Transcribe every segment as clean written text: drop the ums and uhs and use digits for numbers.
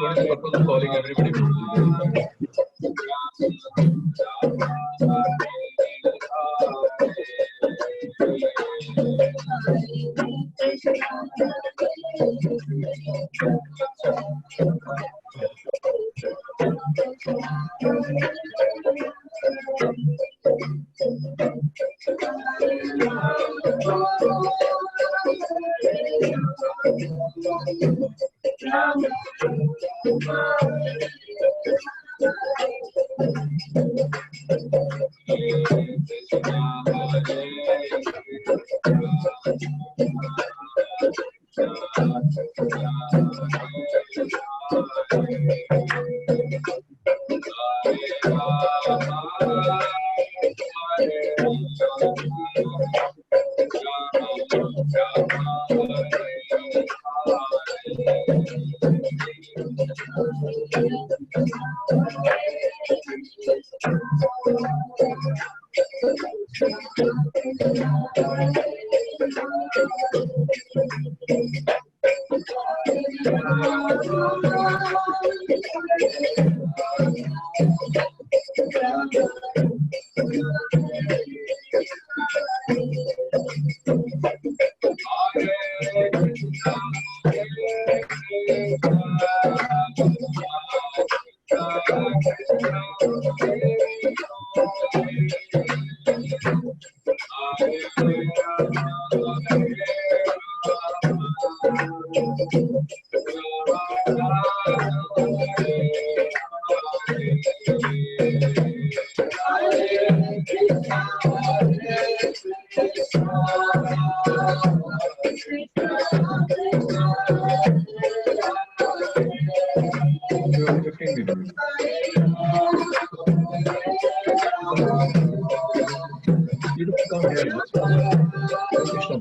What is the purpose of calling everybody?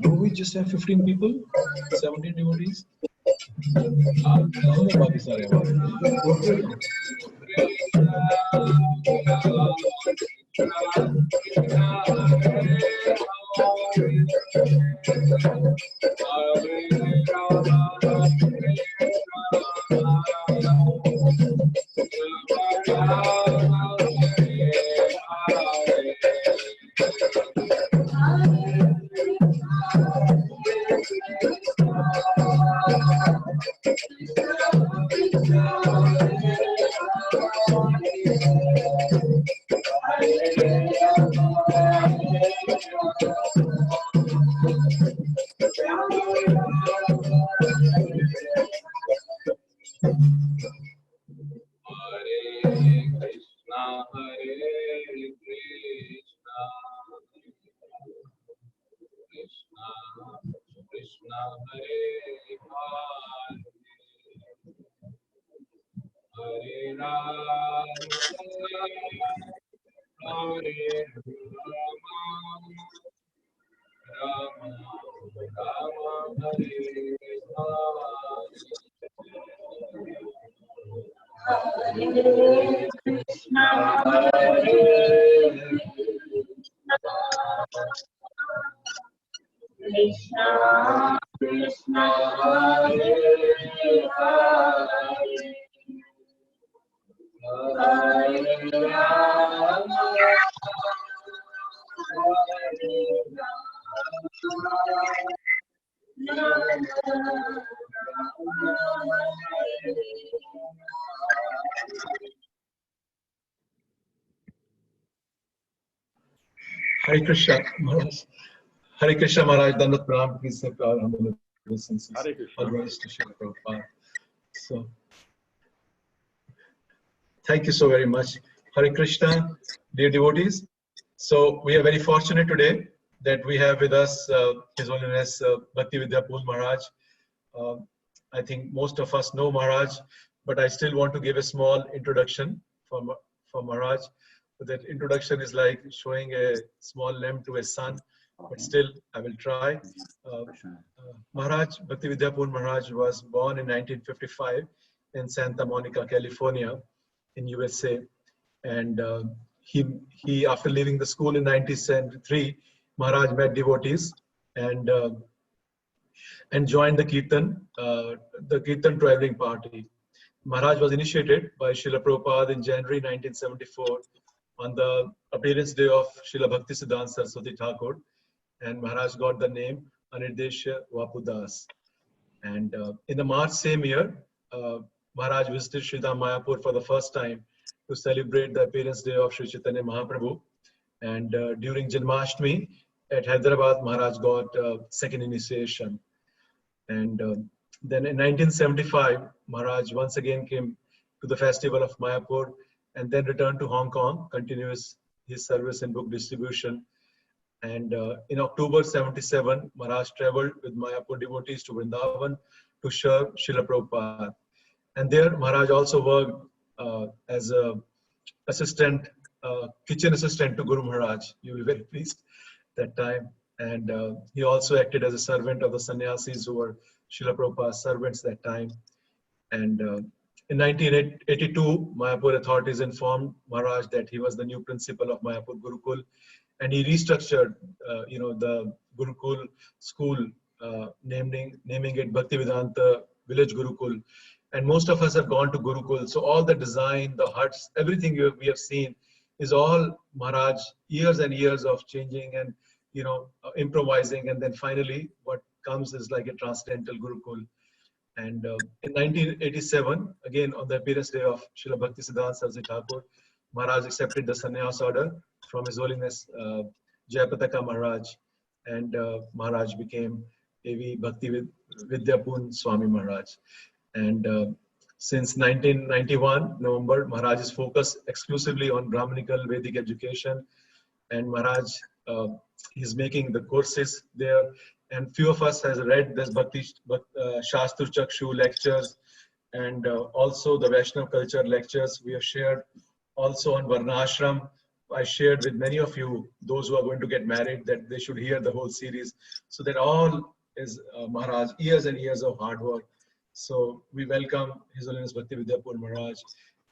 Do we just have 15 people? 17 devotees? Krishna Krishna Hare Hare Hare Rama Hare Krishna Maharaj. Hare Krishna Maharaj, Dandat Pranam, please accept our humble obeisances. Hare Krishna. All rise to Srila Prabhupada. So, thank you so very much. Hare Krishna, dear devotees. So, we are very fortunate today that we have with us His Holiness Bhakti Vidya Purna Maharaj. I think most of us know Maharaj, but I still want to give a small introduction for Maharaj. So that introduction is like showing a small lamp to a sun, but still I will try. Maharaj, Bhakti Vidya Purna Maharaj was born in 1955 in Santa Monica, California, in USA. And he after leaving the school in 1973, Maharaj met devotees and joined the Kirtan traveling party. Maharaj was initiated by Srila Prabhupada in January 1974 on the appearance day of Srila Bhakti Siddhanta Saraswati Thakur, and Maharaj got the name Anirdesha Vapudas. And in the March same year, Maharaj visited Sridham Mayapur for the first time to celebrate the appearance day of Sri Chaitanya Mahaprabhu. And during Janmashtami at Hyderabad, Maharaj got second initiation. And then in 1975, Maharaj once again came to the festival of Mayapur and then returned to Hong Kong, continues his service in book distribution. And in October 77, Maharaj traveled with Mayapur devotees to Vrindavan to serve Srila Prabhupada. And there Maharaj also worked as a assistant, kitchen assistant to Guru Maharaj. You will be very pleased that time. And he also acted as a servant of the sannyasis who were Srila Prabhupada's servants that time. And in 1982, Mayapur authorities informed Maharaj that he was the new principal of Mayapur Gurukul, and he restructured, the Gurukul school, naming it Bhakti Vedanta Village Gurukul. And most of us have gone to Gurukul. So all the design, the huts, everything we have seen is all Maharaj, years and years of changing and, improvising. And then finally, what comes is like a transcendental Gurukul. And in 1987, again, on the appearance day of Srila Bhakti Siddhanta Saraswati Thakur, Maharaj accepted the sannyas order from His Holiness Jayapataka Maharaj. And Maharaj became A.V. Bhakti Vidya Purna Swami Maharaj. And since 1991, November, Maharaj is focused exclusively on Brahmanical Vedic education. And Maharaj is making the courses there. And few of us has read this Bhakti Shastru Chakshu lectures and also the Vaishnav culture lectures we have shared. Also on Varnashram, I shared with many of you, those who are going to get married, that they should hear the whole series. So that all is Maharaj, years and years of hard work. So we welcome His Holiness Bhakti Vidya Purna Maharaj,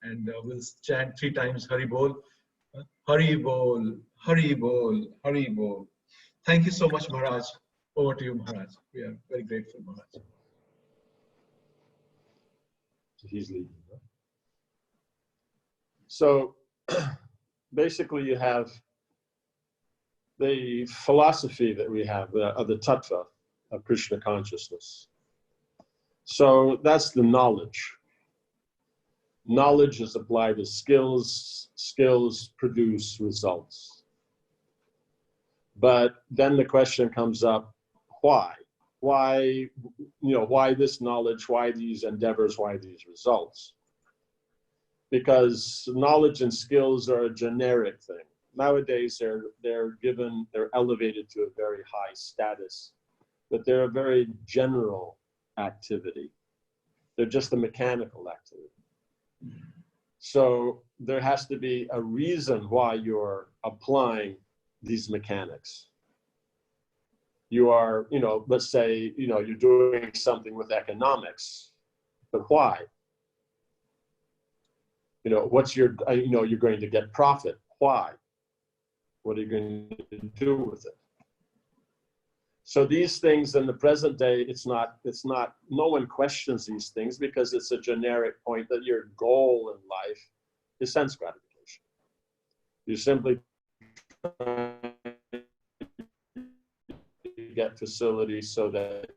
and we'll chant 3 times Hari Bol. Hari Bol, Hari Bol, Hari Bol. Thank you so much, Maharaj. Over to you, Maharaj. We are very grateful, Maharaj. He's leading. So basically you have the philosophy that we have of the tattva of Krishna consciousness. So that's the knowledge. Knowledge is applied to skills. Skills produce results. But then the question comes up, why? Why this knowledge? Why these endeavors? Why these results? Because knowledge and skills are a generic thing. Nowadays, they're elevated to a very high status, but they're a very general activity. They're just a mechanical activity. So there has to be a reason why you're applying these mechanics. You are, let's say, you're doing something with economics, but why? What's your, you're going to get profit. Why? What are you going to do with it? So these things in the present day, no one questions these things because it's a generic point that your goal in life is sense gratification. You simply get facilities so that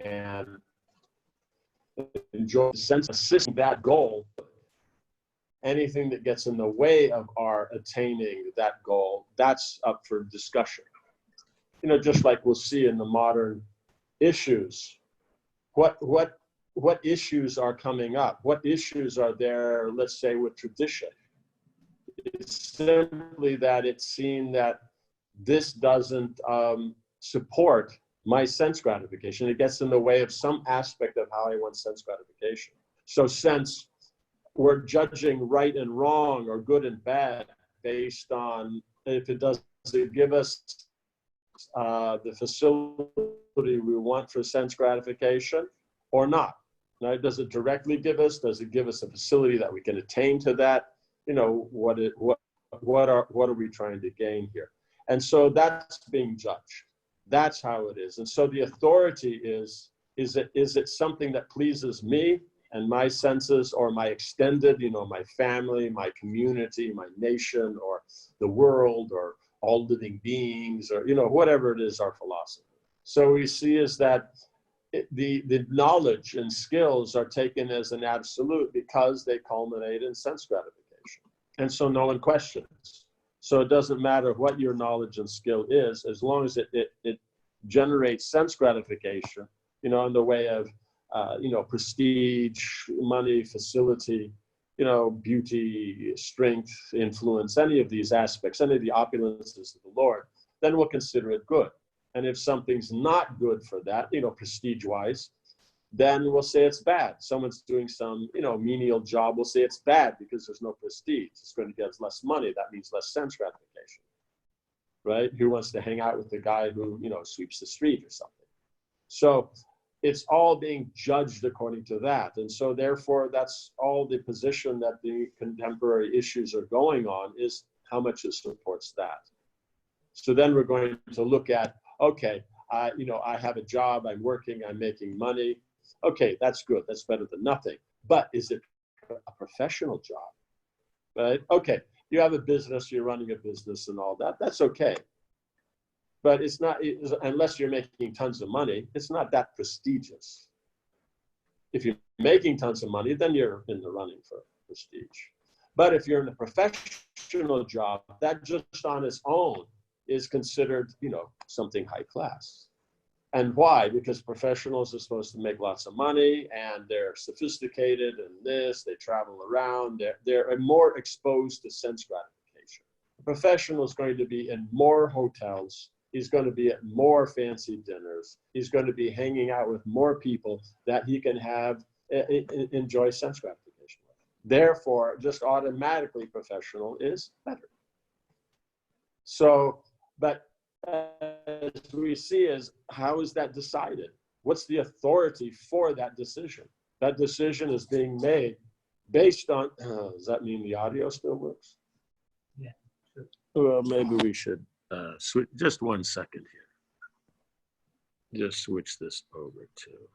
and enjoy the sense of assisting that goal. Anything that gets in the way of our attaining that goal, that's up for discussion. Just like we'll see in the modern issues, what issues are coming up? What issues are there, let's say, with tradition? It's simply that it's seen that this doesn't support my sense gratification. It gets in the way of some aspect of how I want sense gratification. So since we're judging right and wrong or good and bad based on if it does give us the facility we want for sense gratification or not. Now, does it directly give us? Does it give us a facility that we can attain to that? What are we trying to gain here? And so that's being judged. That's how it is. And so the authority is it something that pleases me and my senses, or my extended, my family, my community, my nation, or the world, or all living beings, or whatever it is, our philosophy. So we see is that the knowledge and skills are taken as an absolute because they culminate in sense gratification. And so no one questions. So it doesn't matter what your knowledge and skill is, as long as it generates sense gratification, in the way of prestige, money, facility, beauty, strength, influence, any of these aspects, any of the opulences of the Lord, then we'll consider it good. And if something's not good for that, prestige-wise, then we'll say it's bad. Someone's doing some, menial job, we'll say it's bad because there's no prestige. It's going to get us less money. That means less sense gratification, right? Who wants to hang out with the guy who, sweeps the street or something? So it's all being judged according to that. And so therefore, that's all the position that the contemporary issues are going on, is how much it supports that. So then we're going to look at, okay, I have a job, I'm working, I'm making money. Okay, that's good, that's better than nothing. But is it a professional job, right? Okay, you have a business, you're running a business and all that, that's okay. But it's not, unless you're making tons of money, it's not that prestigious. If you're making tons of money, then you're in the running for prestige. But if you're in a professional job, that just on its own is considered, something high class. And why? Because professionals are supposed to make lots of money, and they're sophisticated in this, they travel around, they're more exposed to sense gratification. A professional is going to be in more hotels, he's going to be at more fancy dinners, he's going to be hanging out with more people that he can enjoy sense gratification with. Therefore, just automatically professional is better. So, but as we see is, how is that decided? What's the authority for that decision? That decision is being made based on, does that mean the audio still works? Yeah, sure. Well, maybe we should switch, just 1 second here. Just switch this over to.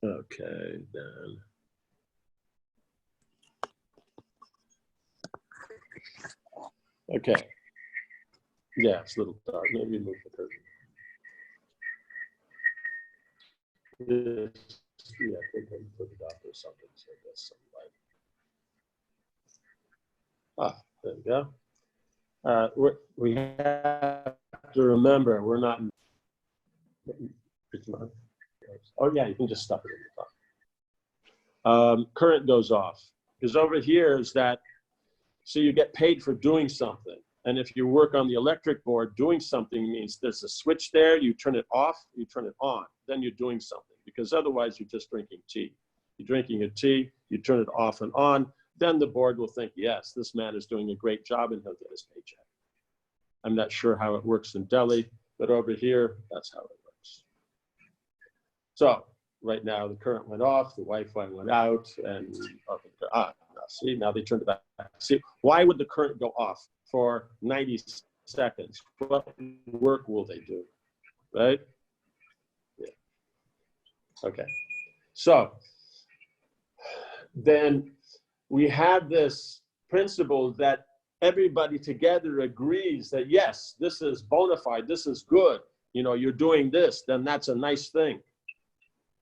Okay, then. Okay. Yeah, it's a little dark. Maybe move the curtain. Yeah, I think I can put it up or something so it gets some light. There we go. We have to remember we're not. Oh yeah, you can just stop it in the top. Current goes off, because over here is that. So you get paid for doing something, And if you work on the electric board, doing something means there's a switch there, you turn it off, you turn it on, then you're doing something, because otherwise you're just drinking tea. You're drinking a tea, you turn it off and on, then the board will think, yes, this man is doing a great job and he'll get his paycheck. I'm not sure how it works in Delhi, but over here, that's how it works. So right now the current went off, the Wi-Fi went out, and see, now they turned it back. See, why would the current go off for 90 seconds? What work will they do, right? Yeah. Okay. So then we have this principle that everybody together agrees that, yes, this is bona fide, this is good. You know, you're doing this, then that's a nice thing.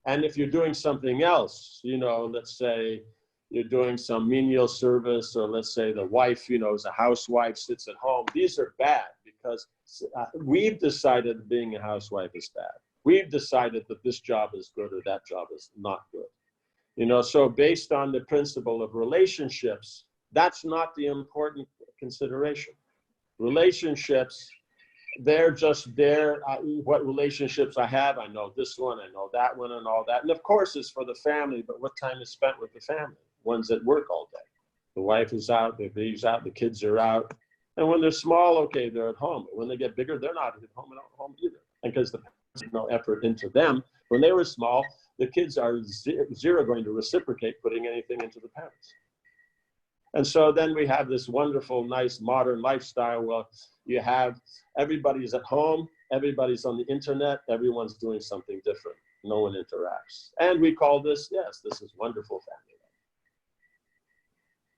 And if you're doing something else, you know, let's say you're doing some menial service, or let's say the wife, you know, is a housewife, sits at home. These are bad because we've decided being a housewife is bad. We've decided that this job is good or that job is not good. You know, so based on the principle of relationships, that's not the important consideration. Relationships, they're just there. What relationships I have, I know this one, I know that one, and all that. And of course, it's for the family, but what time is spent with the family? One's at work all day. The wife is out, the baby's out, the kids are out. And when they're small, okay, they're at home. But when they get bigger, they're not at home and not at home either. And because the parents put no effort into them, when they were small, the kids are zero going to reciprocate putting anything into the parents. And so then we have this wonderful, nice, modern lifestyle where you have everybody's at home, everybody's on the internet, everyone's doing something different. No one interacts. And we call this, yes, this is wonderful family life.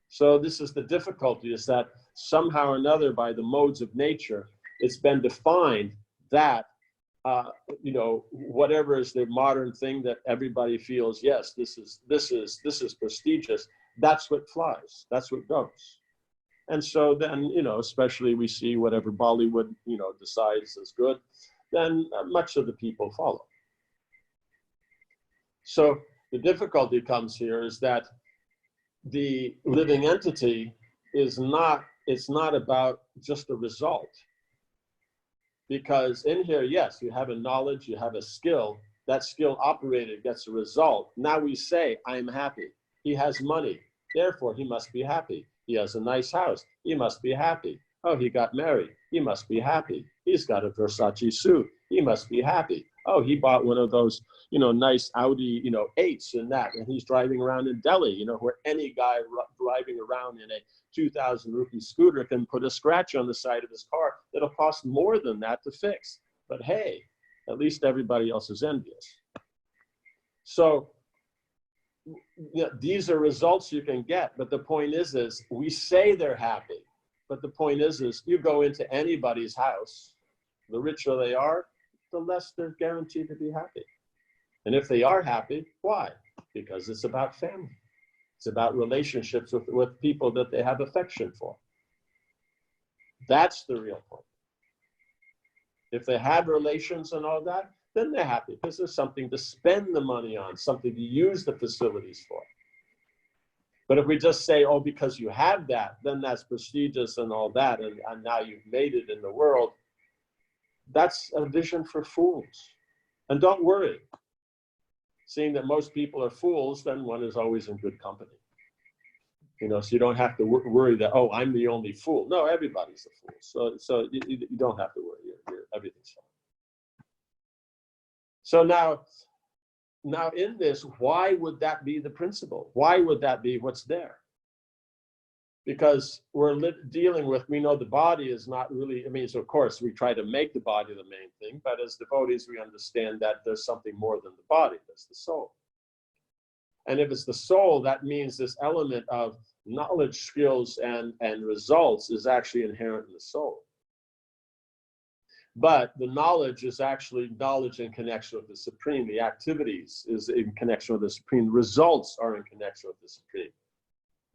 So this is the difficulty, is that somehow or another, by the modes of nature, it's been defined that, you know, whatever is the modern thing that everybody feels, yes, this is prestigious. That's what flies. That's what goes. And so then, you know, especially we see whatever Bollywood, you know, decides is good, then much of the people follow. So the difficulty comes here is that the living entity is not, it's not about just a result. Because in here, yes, you have a knowledge, you have a skill, that skill operated gets a result. Now we say, I'm happy. He has money, therefore he must be happy. He has a nice house, he must be happy. Oh, he got married, he must be happy. He's got a Versace suit, he must be happy. Oh, he bought one of those, you know, nice Audi, you know, 8s and that, and he's driving around in Delhi, you know, where any guy driving around in a 2,000 rupee scooter can put a scratch on the side of his car that'll cost more than that to fix. But hey, at least everybody else is envious. So you know, these are results you can get, but the point is we say they're happy, but the point is you go into anybody's house, the richer they are, the less they're guaranteed to be happy. And if they are happy, why? Because it's about family. It's about relationships with people that they have affection for. That's the real point. If they have relations and all that, then they're happy because there's something to spend the money on, something to use the facilities for. But if we just say, oh, because you have that, then that's prestigious and all that, and now you've made it in the world, that's a vision for fools. And don't worry. Seeing that most people are fools, then one is always in good company. You know, so you don't have to worry that, oh, I'm the only fool. No, everybody's a fool. So you don't have to worry. Everything's fine. So now in this, why would that be the principle? Why would that be what's there? Because we're dealing with, we know the body is not really, I mean, so of course we try to make the body the main thing, but as devotees, we understand that there's something more than the body, that's the soul. And if it's the soul, that means this element of knowledge, skills, and results is actually inherent in the soul. But the knowledge is actually knowledge in connection with the Supreme. The activities is in connection with the Supreme. The results are in connection with the Supreme.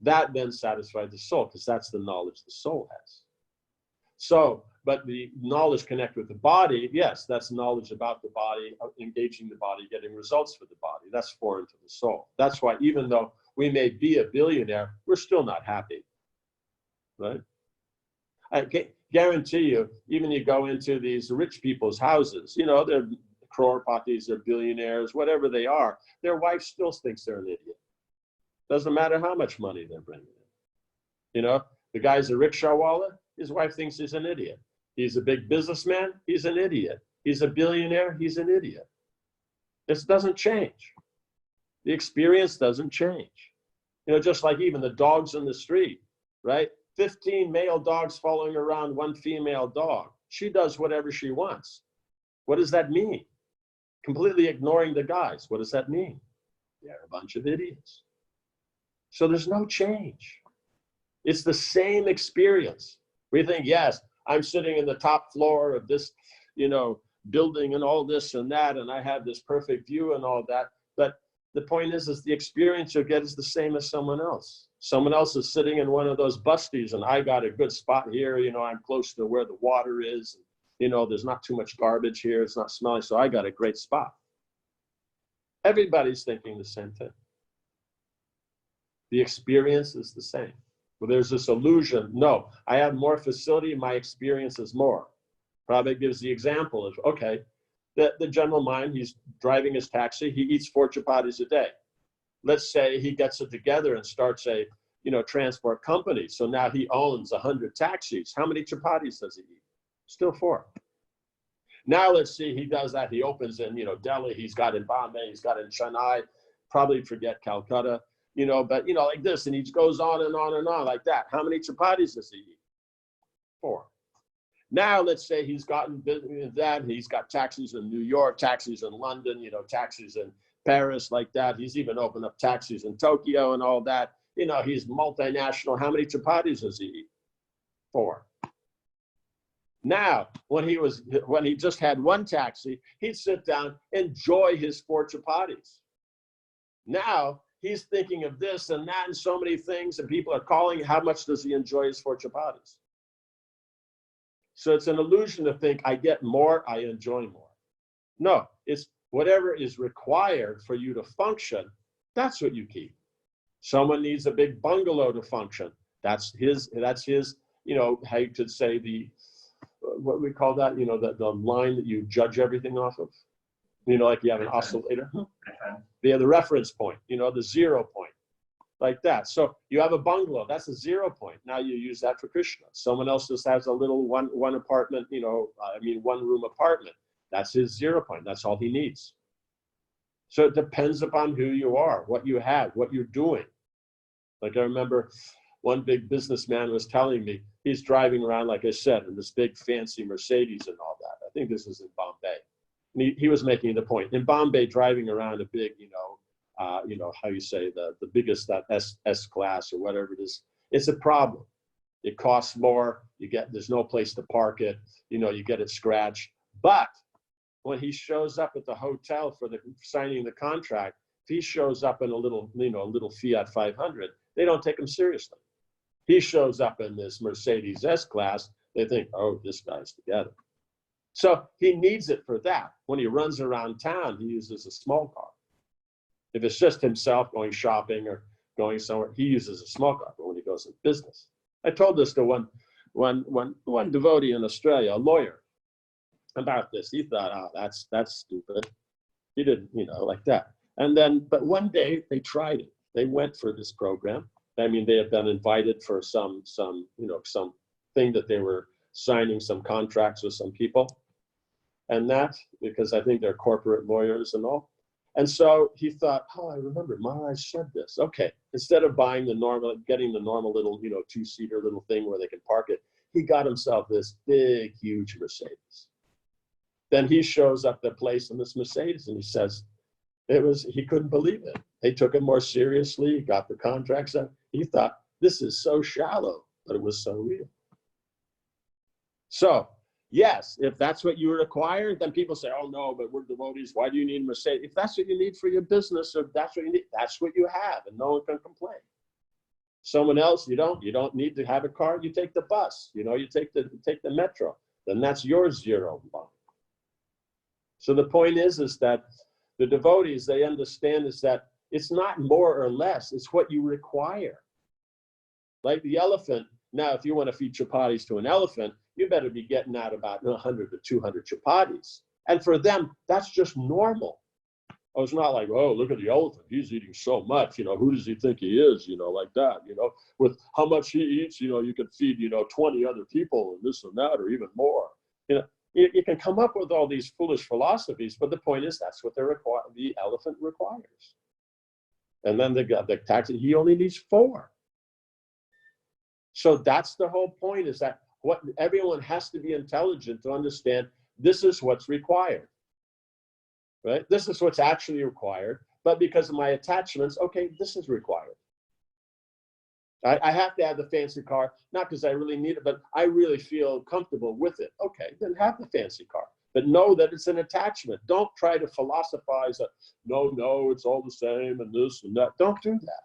That then satisfies the soul, because that's the knowledge the soul has. So, but the knowledge connected with the body, yes, that's knowledge about the body, engaging the body, getting results for the body. That's foreign to the soul. That's why even though we may be a billionaire, we're still not happy, right? guarantee you, even you go into these rich people's houses, you know, they're crore-patis, they're billionaires, whatever they are, their wife still thinks they're an idiot. Doesn't matter how much money they're bringing in. You know, the guy's a rickshawwala, his wife thinks he's an idiot. He's a big businessman, he's an idiot. He's a billionaire, he's an idiot. This doesn't change. The experience doesn't change. You know, just like even the dogs in the street, right? 15 male dogs following around one female dog. She does whatever she wants. What does that mean? Completely ignoring the guys. What does that mean? They're a bunch of idiots. So there's no change. It's the same experience. We think, yes, I'm sitting in the top floor of this, you know, building and all this and that, and I have this perfect view and all that. But the point is the experience you'll get is the same as someone else. Someone else is sitting in one of those busties and I got a good spot here, you know, I'm close to where the water is. You know, there's not too much garbage here, it's not smelly, so I got a great spot. Everybody's thinking the same thing. The experience is the same. Well, there's this illusion, no, I have more facility, my experience is more. Prabhupada gives the example of, okay, the general mind, he's driving his taxi, he eats 4 chapatis a day. Let's say he gets it together and starts a, you know, transport company. So now he owns 100 taxis. How many chapatis does he eat? Still 4. Now let's see, he does that. He opens in, you know, Delhi, he's got in Bombay, he's got in Chennai, probably forget Calcutta, you know, but, you know, like this, and he goes on and on and on like that. How many chapatis does he eat? 4. Now let's say he's gotten that, he's got taxis in New York, taxis in London, you know, taxis in Paris like that. He's even opened up taxis in Tokyo and all that. You know, he's multinational. How many chapatis does he eat? 4. Now, when he just had 1 taxi, he'd sit down, enjoy his 4 chapatis. Now he's thinking of this and that and so many things, and people are calling, how much does he enjoy his 4 chapatis? So it's an illusion to think I get more, I enjoy more. No, it's whatever is required for you to function, that's what you keep. Someone needs a big bungalow to function. That's his, you know, how you could say the, what we call that, you know, the line that you judge everything off of. You know, like you have an oscillator. They have the reference point, you know, the 0 point, like that. So you have a bungalow, that's a 0 point. Now you use that for Krishna. Someone else just has a little one apartment, you know, 1 room apartment. That's his 0 point, that's all he needs. So it depends upon who you are, what you have, what you're doing. Like I remember one big businessman was telling me, he's driving around, like I said, in this big fancy Mercedes and all that. I think this is in Bombay. And he was making the point, in Bombay, driving around a big, you know, how you say, the biggest, that S class or whatever it is, it's a problem. It costs more, there's no place to park it, you know, you get it scratched. But when he shows up at the hotel for signing the contract, if he shows up in a little, you know, a little Fiat 500, they don't take him seriously. He shows up in this Mercedes S-Class, they think, oh, this guy's together. So he needs it for that. When he runs around town, he uses a small car. If it's just himself going shopping or going somewhere, he uses a small car. But when he goes in business, I told this to one devotee in Australia, a lawyer, about this. He thought, oh, that's stupid. He didn't, you know, like that. And then, but one day they tried it. They went for this program. I mean, they had been invited for some thing that they were signing some contracts with some people and that, because I think they're corporate lawyers and all. And so he thought, oh, I remember Maharaj said this. Okay, instead of buying getting the normal little, you know, 2-seater little thing where they can park it, he got himself this big, huge Mercedes. Then he shows up at the place in this Mercedes and he says, he couldn't believe it. They took him more seriously, got the contracts up. He thought, this is so shallow, but it was so real. So, yes, if that's what you require, then people say, oh no, but we're devotees, why do you need a Mercedes? If that's what you need for your business, or that's what you need, that's what you have, and no one can complain. Someone else, you don't need to have a car, you take the bus, you know, you take the metro, then that's your 0 point. So the point is that the devotees, they understand is that it's not more or less, it's what you require. Like the elephant, now if you want to feed chapatis to an elephant, you better be getting out about 100 to 200 chapatis. And for them, that's just normal. Oh, it's not like, oh, look at the elephant. He's eating so much. Who does he think he is? Like that. With how much he eats, you could feed, 20 other people and this and that, or even more. You can come up with all these foolish philosophies, but the point is that's what the elephant requires. And then the taxi, he only needs 4. So that's the whole point, is that everyone has to be intelligent to understand this is what's required. Right? This is what's actually required, but because of my attachments, okay, this is required. I have to have the fancy car, not because I really need it, but I really feel comfortable with it. Okay, then have the fancy car, but know that it's an attachment. Don't try to philosophize that, no, it's all the same and this and that. Don't do that.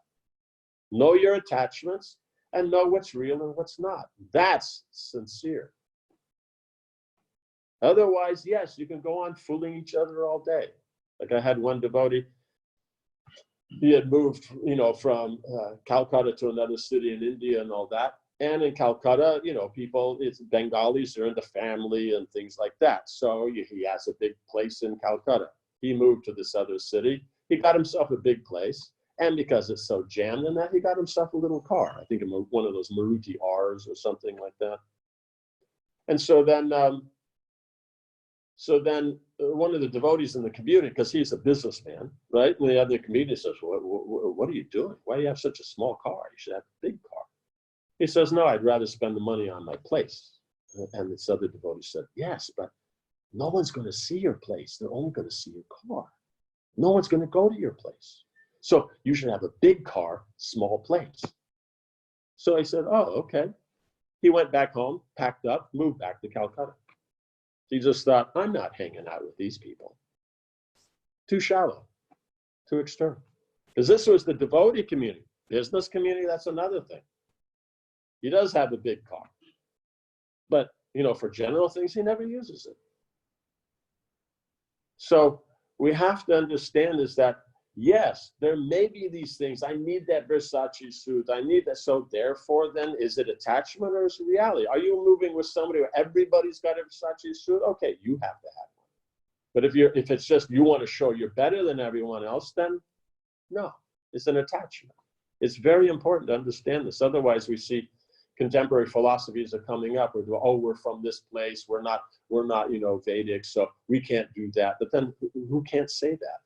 Know your attachments and know what's real and what's not. That's sincere. Otherwise, yes, you can go on fooling each other all day. Like I had one devotee, he had moved, from Calcutta to another city in India and all that. And in Calcutta, people, it's Bengalis, they're into family and things like that. So he has a big place in Calcutta. He moved to this other city. He got himself a big place. And because it's so jammed in that, he got himself a little car. I think one of those Maruti R's or something like that. And so then one of the devotees in the community, because he's a businessman, right? And the other community says, what are you doing? Why do you have such a small car? You should have a big car. He says, no, I'd rather spend the money on my place. And this other devotee said, yes, but no one's going to see your place. They're only going to see your car. No one's going to go to your place. So you should have a big car, small place. So I said, oh, okay. He went back home, packed up, moved back to Calcutta. He just thought, I'm not hanging out with these people. Too shallow, too external. Because this was the devotee community. Business community, that's another thing. He does have a big car. But, for general things, he never uses it. So we have to understand is that, yes, there may be these things. I need that Versace suit. I need that. So therefore, then, is it attachment or is it reality? Are you moving with somebody where everybody's got a Versace suit? Okay, you have to have one. But if it's just you want to show you're better than everyone else, then no, it's an attachment. It's very important to understand this. Otherwise, we see contemporary philosophies are coming up. We're from this place. We're not, Vedic, so we can't do that. But then who can't say that?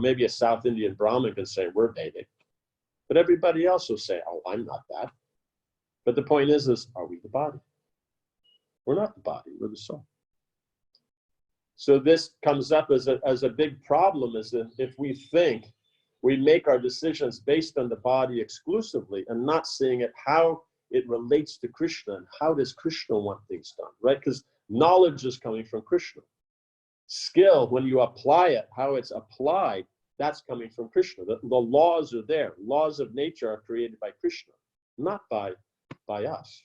Maybe a South Indian Brahmin can say, we're Vedic. But everybody else will say, oh, I'm not that. But the point is are we the body? We're not the body, we're the soul. So this comes up as a big problem, is that if we think we make our decisions based on the body exclusively and not seeing it how it relates to Krishna and how does Krishna want things done, right? Because knowledge is coming from Krishna. Skill, when you apply it, how it's applied, that's coming from Krishna. The laws are there. Laws of nature are created by Krishna, not by us,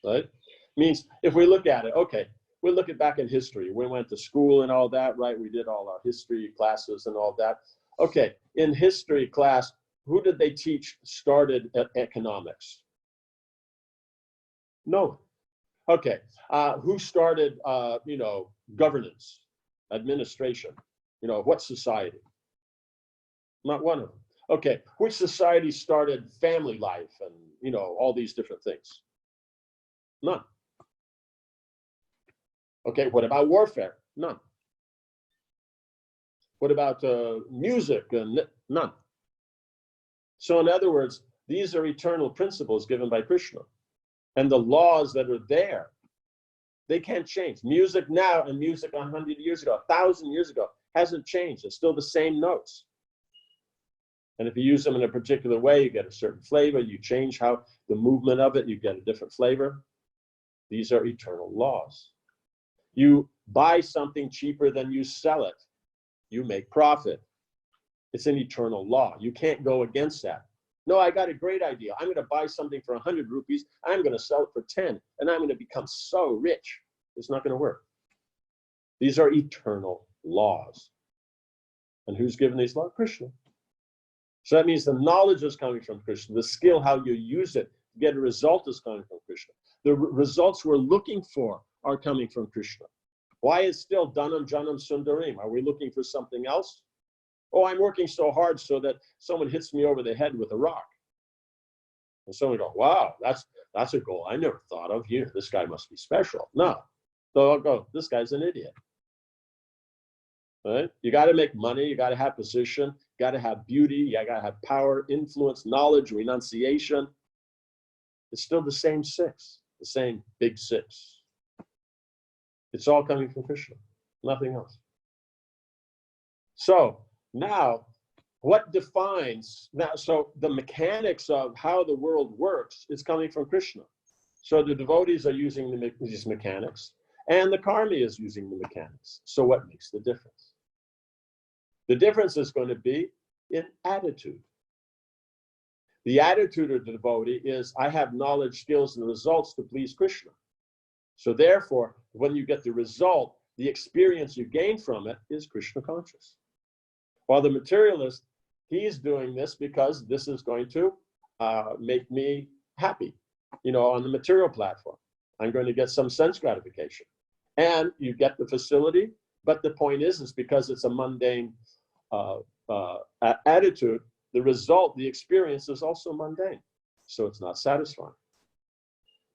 right? Means if we look at it, okay, we're looking back in history. We went to school and all that, right? We did all our history classes and all that. Okay, in history class, who did they teach started economics? No. Okay, who started, governance, administration? What society? Not one of them. Okay, which society started family life and, all these different things? None. Okay, what about warfare? None. What about music? None. So in other words, these are eternal principles given by Krishna. And the laws that are there, they can't change. Music now and music 100 years ago, 1,000 years ago, hasn't changed. It's still the same notes. And if you use them in a particular way, you get a certain flavor. You change how the movement of it, you get a different flavor. These are eternal laws. You buy something cheaper than you sell it, you make profit. It's an eternal law. You can't go against that. No, I got a great idea. I'm going to buy something for 100 rupees. I'm going to sell it for 10, and I'm going to become so rich. It's not going to work. These are eternal laws. And who's given these laws? Krishna. So that means the knowledge is coming from Krishna. The skill, how you use it to get a result, is coming from Krishna. The results we're looking for are coming from Krishna. Why is still Dhanam Janam Sundarim? Are we looking for something else? Oh, I'm working so hard so that someone hits me over the head with a rock. And someone go, wow, that's a goal I never thought of. This guy must be special. No. So I'll go, this guy's an idiot. Right? You got to make money. You got to have position. You got to have beauty. You got to have power, influence, knowledge, renunciation. It's still the same six, the same big six. It's all coming from Krishna, nothing else. So now, what defines now? So the mechanics of how the world works is coming from Krishna. So the devotees are using these mechanics, and the karmi is using the mechanics. So what makes the difference? The difference is going to be in attitude. The attitude of the devotee is, I have knowledge, skills, and results to please Krishna. So therefore, when you get the result, the experience you gain from it is Krishna conscious. While the materialist, he's doing this because this is going to make me happy, on the material platform. I'm going to get some sense gratification. And you get the facility, but the point is because it's a mundane attitude, the result, the experience is also mundane. So it's not satisfying.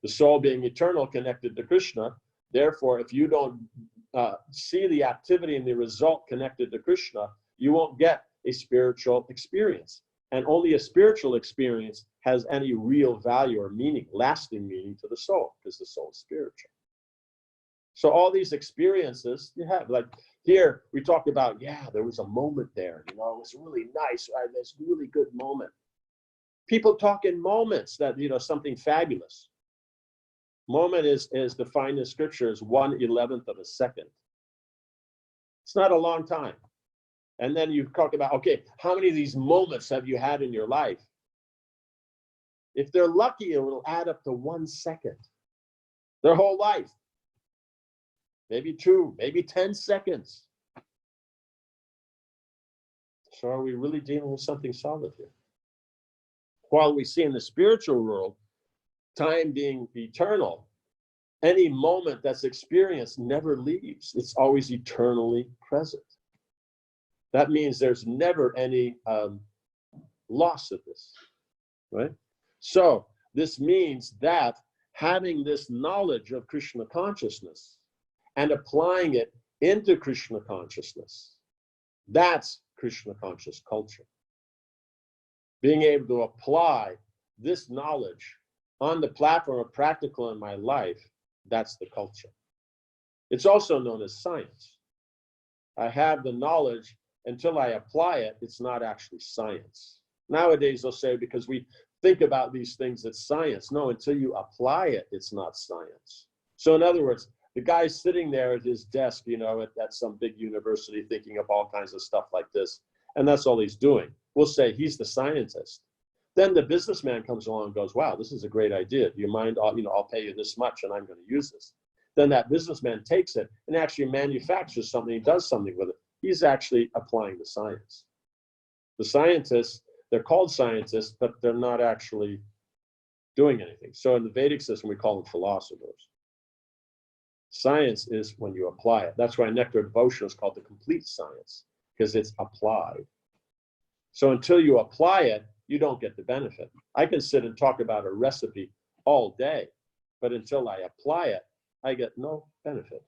The soul being eternal, connected to Krishna, therefore, if you don't see the activity and the result connected to Krishna, you won't get a spiritual experience. And only a spiritual experience has any real value or meaning, lasting meaning to the soul, because the soul is spiritual. So all these experiences you have, like here we talked about, there was a moment there, it was really nice, this really good moment. People talk in moments that, something fabulous. Moment is defined in scripture as 1/11 of a second. It's not a long time. And then you talk about, okay, how many of these moments have you had in your life? If they're lucky, it will add up to 1 second. Their whole life. Maybe 2, maybe 10 seconds. So are we really dealing with something solid here? While we see in the spiritual world, time being eternal, any moment that's experienced never leaves. It's always eternally present. That means there's never any loss of this, right? So this means that having this knowledge of Krishna consciousness and applying it into Krishna consciousness, that's Krishna conscious culture. Being able to apply this knowledge on the platform of practical in my life, that's the culture. It's also known as science. I have the knowledge until I apply it, it's not actually science. Nowadays they'll say, because we think about these things, it's science. No, until you apply it, it's not science. So in other words, the guy's sitting there at his desk, at some big university thinking of all kinds of stuff like this, and that's all he's doing. We'll say he's the scientist. Then the businessman comes along and goes, wow, this is a great idea. Do you mind, I'll pay you this much and I'm going to use this. Then that businessman takes it and actually manufactures something, he does something with it. He's actually applying the science. The scientists, they're called scientists, but they're not actually doing anything. So in the Vedic system, we call them philosophers. Science is when you apply it. That's why nectar devotion is called the complete science, because it's applied. So until you apply it, you don't get the benefit. I can sit and talk about a recipe all day, but until I apply it, I get no benefit.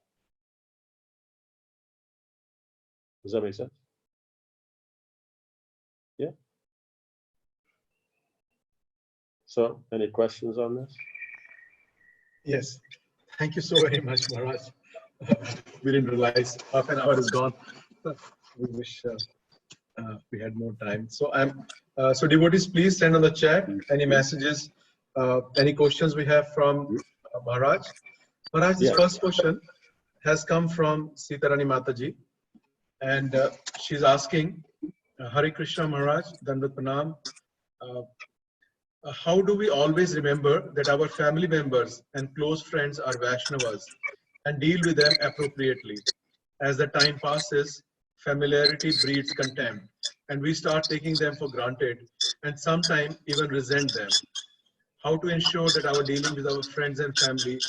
Does that make sense? Yeah. So, any questions on this? Yes. Thank you so very much, Maharaj. We didn't realize half an hour is gone. We wish we had more time. So so devotees, please send on the chat any messages, any questions we have from Maharaj. Maharaj, this first question has come from Sitarani Mataji, and she's asking, Hare Krishna Maharaj, Dandavat Pranam. How do we always remember that our family members and close friends are Vaishnavas and deal with them appropriately? As the time passes, familiarity breeds contempt, and we start taking them for granted and sometimes even resent them. how to ensure that our dealing with our friends and family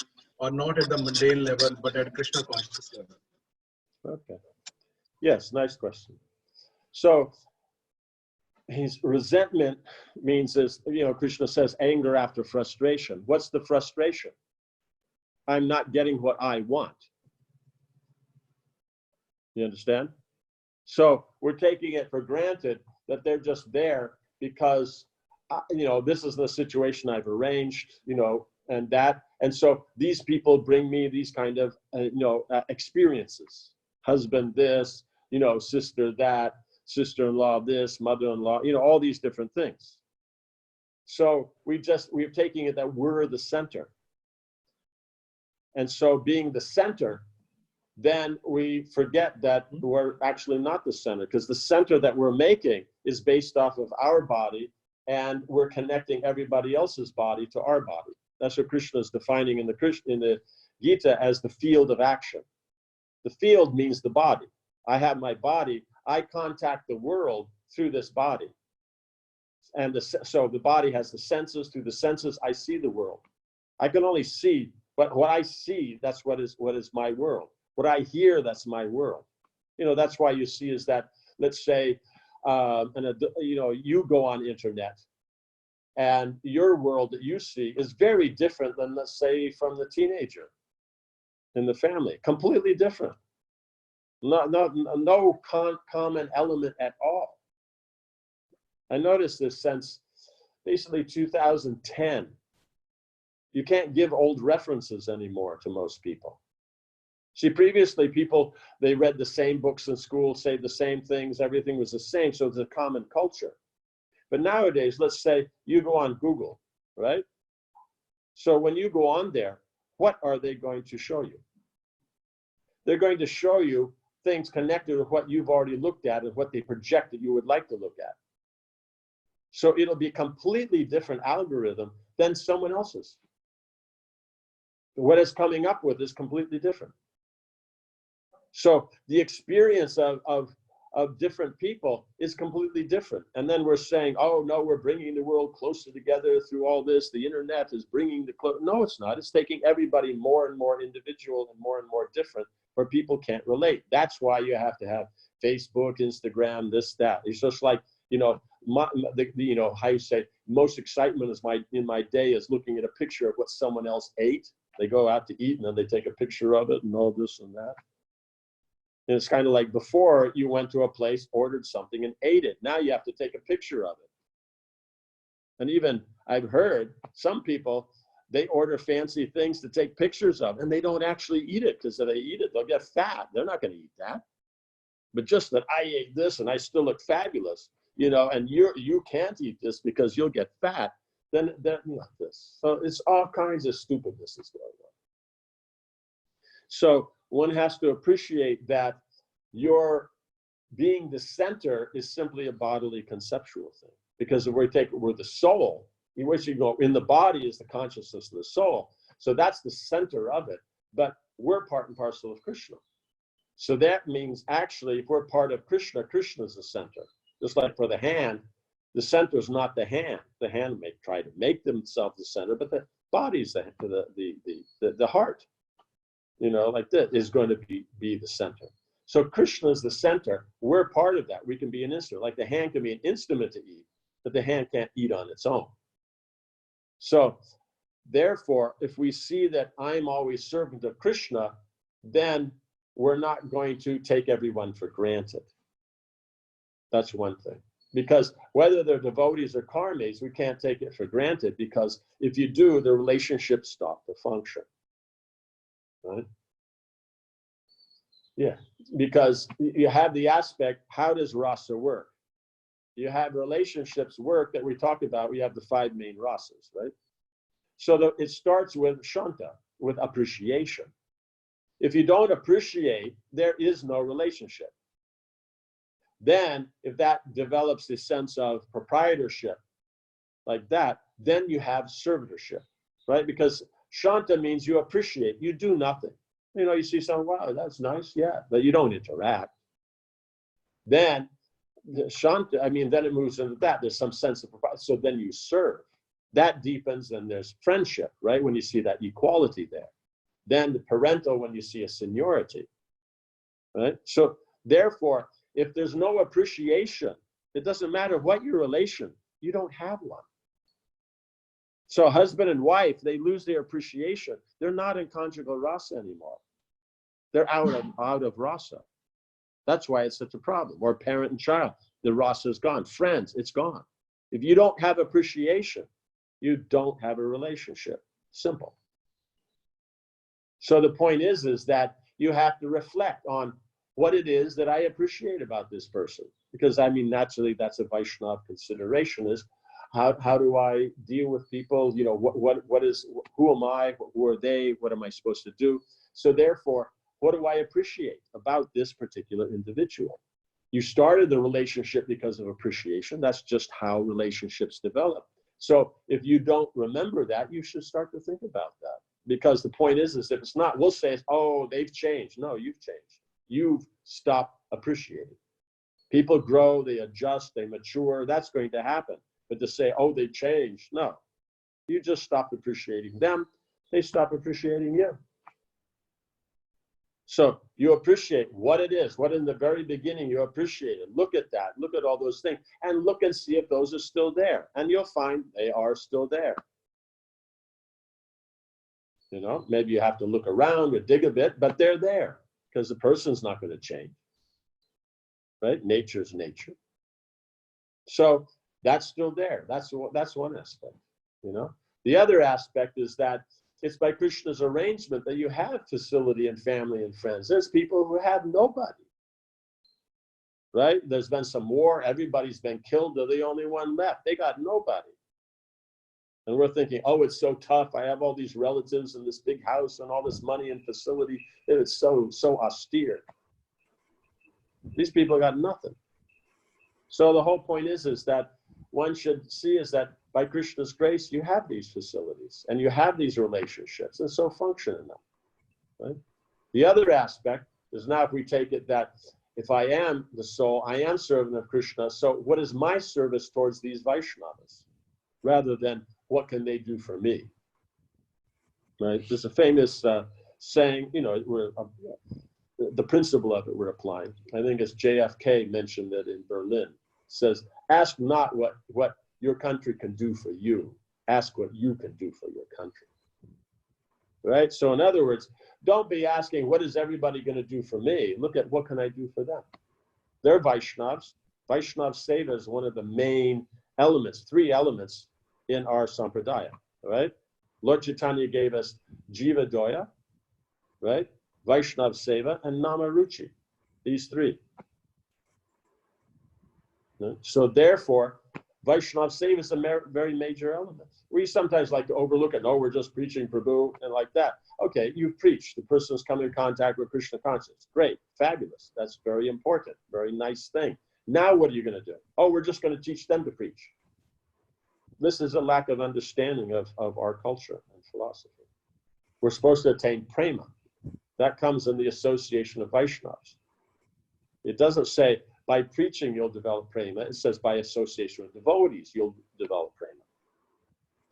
are not at the mundane level, but at Krishna consciousness level? Okay. Yes, nice question. So his resentment means, is, Krishna says, anger after frustration. What's the frustration? I'm not getting what I want. You understand? So we're taking it for granted that they're just there because, this is the situation I've arranged, and that. And so these people bring me these kind of, experiences. Husband this, sister that, sister-in-law this, mother-in-law, all these different things. So we're taking it that we're the center. And so being the center, then we forget that we're actually not the center, because the center that we're making is based off of our body, and we're connecting everybody else's body to our body. That's what Krishna is defining in the Gita as the field of action. The field means the body. I have my body. I contact the world through this body. And so the body has the senses. Through the senses, I see the world. I can only see, but what I see, that's what is my world. What I hear, that's my world. That's why you see is that, let's say, you go on internet, and your world that you see is very different than, let's say, from the teenager in the family. Completely different. No common element at all. I noticed this since basically 2010. You can't give old references anymore to most people. See, previously people, they read the same books in school, say the same things, everything was the same, so it's a common culture. But nowadays, let's say you go on Google, right? So when you go on there, what are they going to show you? They're going to show you things connected with what you've already looked at and what they project that you would like to look at. So it'll be a completely different algorithm than someone else's. What it's coming up with is completely different. So the experience of different people is completely different. And then we're saying, oh, no, we're bringing the world closer together through all this. The internet is bringing the close. No, it's not. It's taking everybody more and more individual and more different, where people can't relate. That's why you have to have Facebook, Instagram, this, that. It's just like, how you say, most excitement is in my day is looking at a picture of what someone else ate. They go out to eat and then they take a picture of it and all this and that. And it's kind of like before, you went to a place, ordered something and ate it. Now you have to take a picture of it. And even I've heard some people, they order fancy things to take pictures of, and they don't actually eat it, because if they eat it, they'll get fat. They're not going to eat that. But just that I ate this and I still look fabulous, and you can't eat this because you'll get fat, then this. So it's all kinds of stupidness is going on. So one has to appreciate that your being the center is simply a bodily conceptual thing. Because if we're the soul, which you go in the body is the consciousness of the soul. So that's the center of it. But we're part and parcel of Krishna. So that means actually, if we're part of Krishna, Krishna is the center. Just like for the hand, the center is not the hand. The hand may try to make themselves the center, but the body is the heart. Like that is going to be the center. So Krishna is the center. We're part of that. We can be an instrument. Like the hand can be an instrument to eat, but the hand can't eat on its own. So therefore, if we see that I'm always servant of Krishna, then we're not going to take everyone for granted. That's one thing. Because whether they're devotees or karmis, we can't take it for granted, because if you do, the relationships stop to function. Right? Yeah, because you have the aspect, how does rasa work? You have relationships work that we talked about. We have the 5 main rasas, right? So it starts with shanta, with appreciation. If you don't appreciate, there is no relationship. Then if that develops the sense of proprietorship like that, then you have servitorship, right? Because shanta means you appreciate, you do nothing. You see someone, wow, that's nice, yeah, but you don't interact. Then the shanta, then it moves into that. There's some sense of propriety. So then you serve. That deepens, and there's friendship, right? When you see that equality there. Then the parental, when you see a seniority, right? So therefore, if there's no appreciation, it doesn't matter what your relation, you don't have one. So husband and wife, they lose their appreciation. They're not in conjugal rasa anymore. They're out of rasa. That's why it's such a problem. Or parent and child, the rasa is gone. Friends, it's gone. If you don't have appreciation, you don't have a relationship. Simple. So the point is that you have to reflect on what it is that I appreciate about this person. Because I mean, naturally, that's a Vaishnava consideration, is how do I deal with people? You know, who am I? Who are they? What am I supposed to do? So therefore, what do I appreciate about this particular individual? You started the relationship because of appreciation. That's just how relationships develop. So if you don't remember that, you should start to think about that. Because the point is if it's not, we'll say, oh, they've changed. No, you've changed. You've stopped appreciating. People grow, they adjust, they mature. That's going to happen. But to say, oh, they changed, no. You just stopped appreciating them. They stop appreciating you. So you appreciate what it is, what in the very beginning you appreciated. Look at that, look at all those things, and look and see if those are still there. And you'll find they are still there. You know, maybe you have to look around or dig a bit, but they're there because the person's not going to change. Right? Nature's nature. So that's still there. That's one aspect, you know. The other aspect is that it's by Krishna's arrangement that you have facility and family and friends. There's people who have nobody, right? There's been some war. Everybody's been killed. They're the only one left. They got nobody. And we're thinking, oh, it's so tough. I have all these relatives in this big house and all this money and facility. It's so austere. These people got nothing. So the whole point is that one should see is that by Krishna's grace, you have these facilities and you have these relationships, and so function in them. Right? The other aspect is now if we take it that if I am the soul, I am servant of Krishna, so what is my service towards these Vaishnavas? Rather than what can they do for me? Right? There's a famous saying, you know, the principle of it we're applying. I think it's JFK mentioned it in Berlin. It says, ask not what your country can do for you. Ask what you can do for your country. Right? So in other words, don't be asking, what is everybody going to do for me? Look at what can I do for them? They're Vaishnavas. Vaishnava Seva is one of the main elements, 3 elements in our sampradaya. Right? Lord Chaitanya gave us Jiva Doya, right? Vaishnava Seva and Nama Ruchi. These 3. So therefore, Vaishnava Seva is a very major element. We sometimes like to overlook it. No, we're just preaching Prabhu and like that. Okay, you've preached. The person's come in contact with Krishna consciousness. Great, fabulous. That's very important. Very nice thing. Now what are you going to do? Oh, we're just going to teach them to preach. This is a lack of understanding of our culture and philosophy. We're supposed to attain prema. That comes in the association of Vaishnavas. It doesn't say by preaching you'll develop prema. It says by association with devotees you'll develop prema.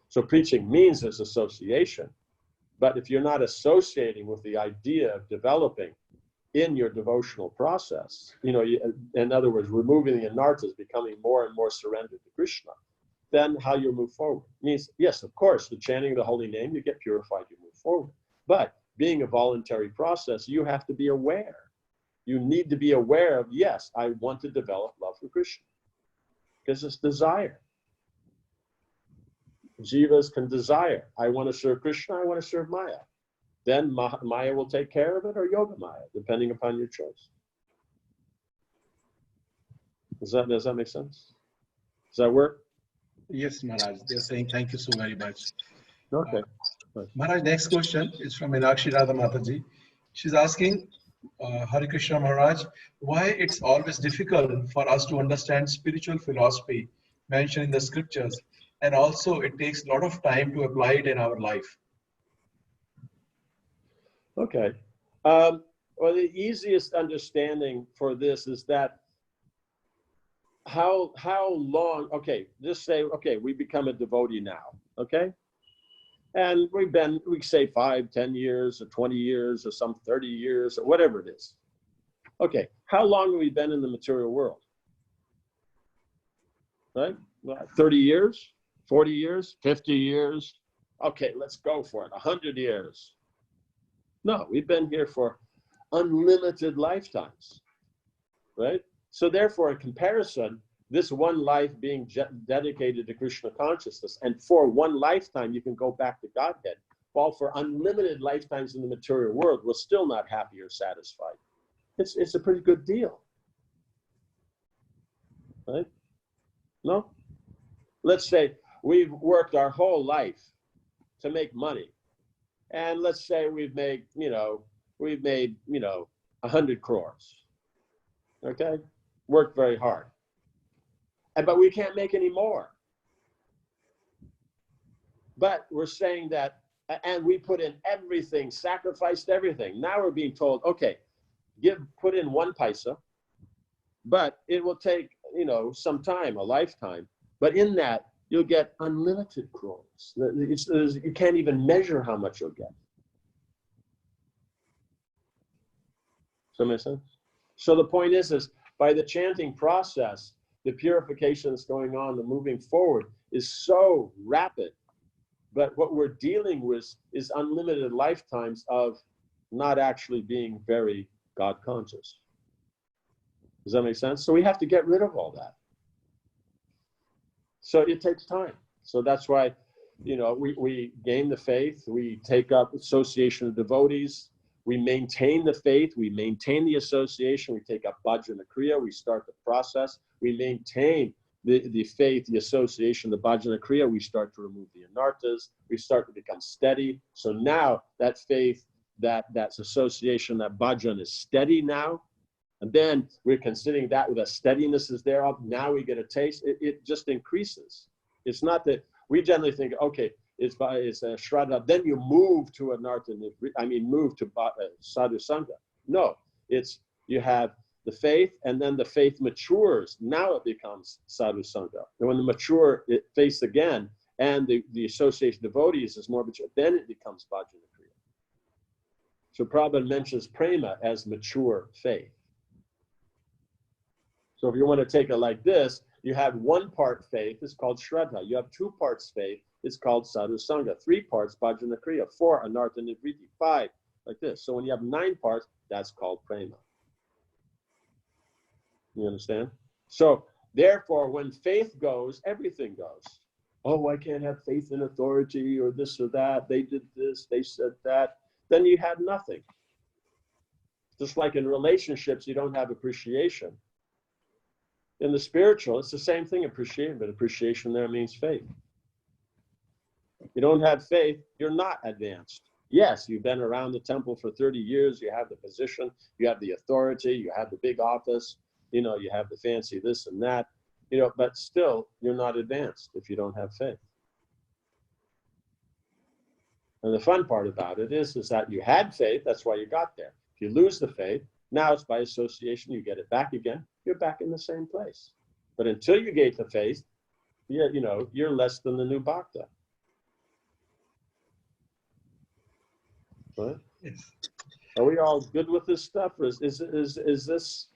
So preaching means this association. But if you're not associating with the idea of developing in your devotional process, you know, in other words, removing the anarthas, becoming more and more surrendered to Krishna, then how you move forward. Means, yes, of course, the chanting of the holy name, you get purified, you move forward. But being a voluntary process, you have to be aware. You need to be aware of, yes, I want to develop love for Krishna. Because it's desire. Jivas can desire. I want to serve Krishna, I want to serve Maya. Then Maya will take care of it, or Yoga Maya, depending upon your choice. Does that make sense? Does that work? Yes, Maharaj. They're saying thank you so very much. Okay. Maharaj, next question is from Meenakshi Radha Mataji. She's asking, Hare Krishna Maharaj, why it's always difficult for us to understand spiritual philosophy mentioned in the scriptures, and also it takes a lot of time to apply it in our life. Okay. Well, the easiest understanding for this is that how long, okay, just say, okay, we become a devotee now. Okay? And we say 5, 10 years, or 20 years, or some 30 years, or whatever it is. Okay, how long have we been in the material world? Right? 30 years, 40 years, 50 years. Okay, let's go for it. 100 years. No, we've been here for unlimited lifetimes, right? So therefore, in comparison, this one life being dedicated to Krishna consciousness, and for one lifetime, you can go back to Godhead, while for unlimited lifetimes in the material world, we're still not happy or satisfied. It's a pretty good deal, right? No? Let's say we've worked our whole life to make money. And let's say we've made 100 crores. Okay? Worked very hard. But we can't make any more. But we're saying that, and we put in everything, sacrificed everything. Now we're being told, okay, put in 1 paisa, but it will take, some time, a lifetime. But in that, you'll get unlimited crores. You can't even measure how much you'll get. Does that make sense? So the point is by the chanting process, the purification that's going on, the moving forward is so rapid. But what we're dealing with is unlimited lifetimes of not actually being very God conscious. Does that make sense? So we have to get rid of all that. So it takes time. So that's why, we gain the faith, we take up association of devotees, we maintain the faith, we maintain the association, we take up bhajana kriya, we start the process, we maintain the faith, the association, the bhajana kriya, we start to remove the anarthas, we start to become steady. So now that faith, that's association, that bhajan is steady now. And then we're considering that with a steadiness is thereof. Now we get a taste. It just increases. It's not that we generally think, okay, it's a shraddha. Then you move to anartha, move to sadhu sangha. No, it's you have the faith, and then the faith matures. Now it becomes sadhu sangha. And when the mature faith again, and the association of devotees is more mature, then it becomes bhajana kriya. So Prabhupada mentions prema as mature faith. So if you want to take it like this, you have 1 part faith, it's called shraddha. You have 2 parts faith, it's called sadhu sangha. 3 parts bhajana kriya. 4 anartha nivritti. 5 like this. So when you have 9 parts, that's called prema. You understand? So therefore, when faith goes, everything goes. Oh, I can't have faith in authority or this or that. They did this, they said that. Then you had nothing. Just like in relationships, you don't have appreciation. In the spiritual, it's the same thing, appreciation, but appreciation there means faith. You don't have faith, you're not advanced. Yes, you've been around the temple for 30 years, you have the position, you have the authority, you have the big office, you have the fancy this and that, but still, you're not advanced if you don't have faith. And the fun part about it is that you had faith, that's why you got there. If you lose the faith, now it's by association, you get it back again, you're back in the same place. But until you get the faith, you're less than the new bhakta. Right? Yes. Are we all good with this stuff? Or is this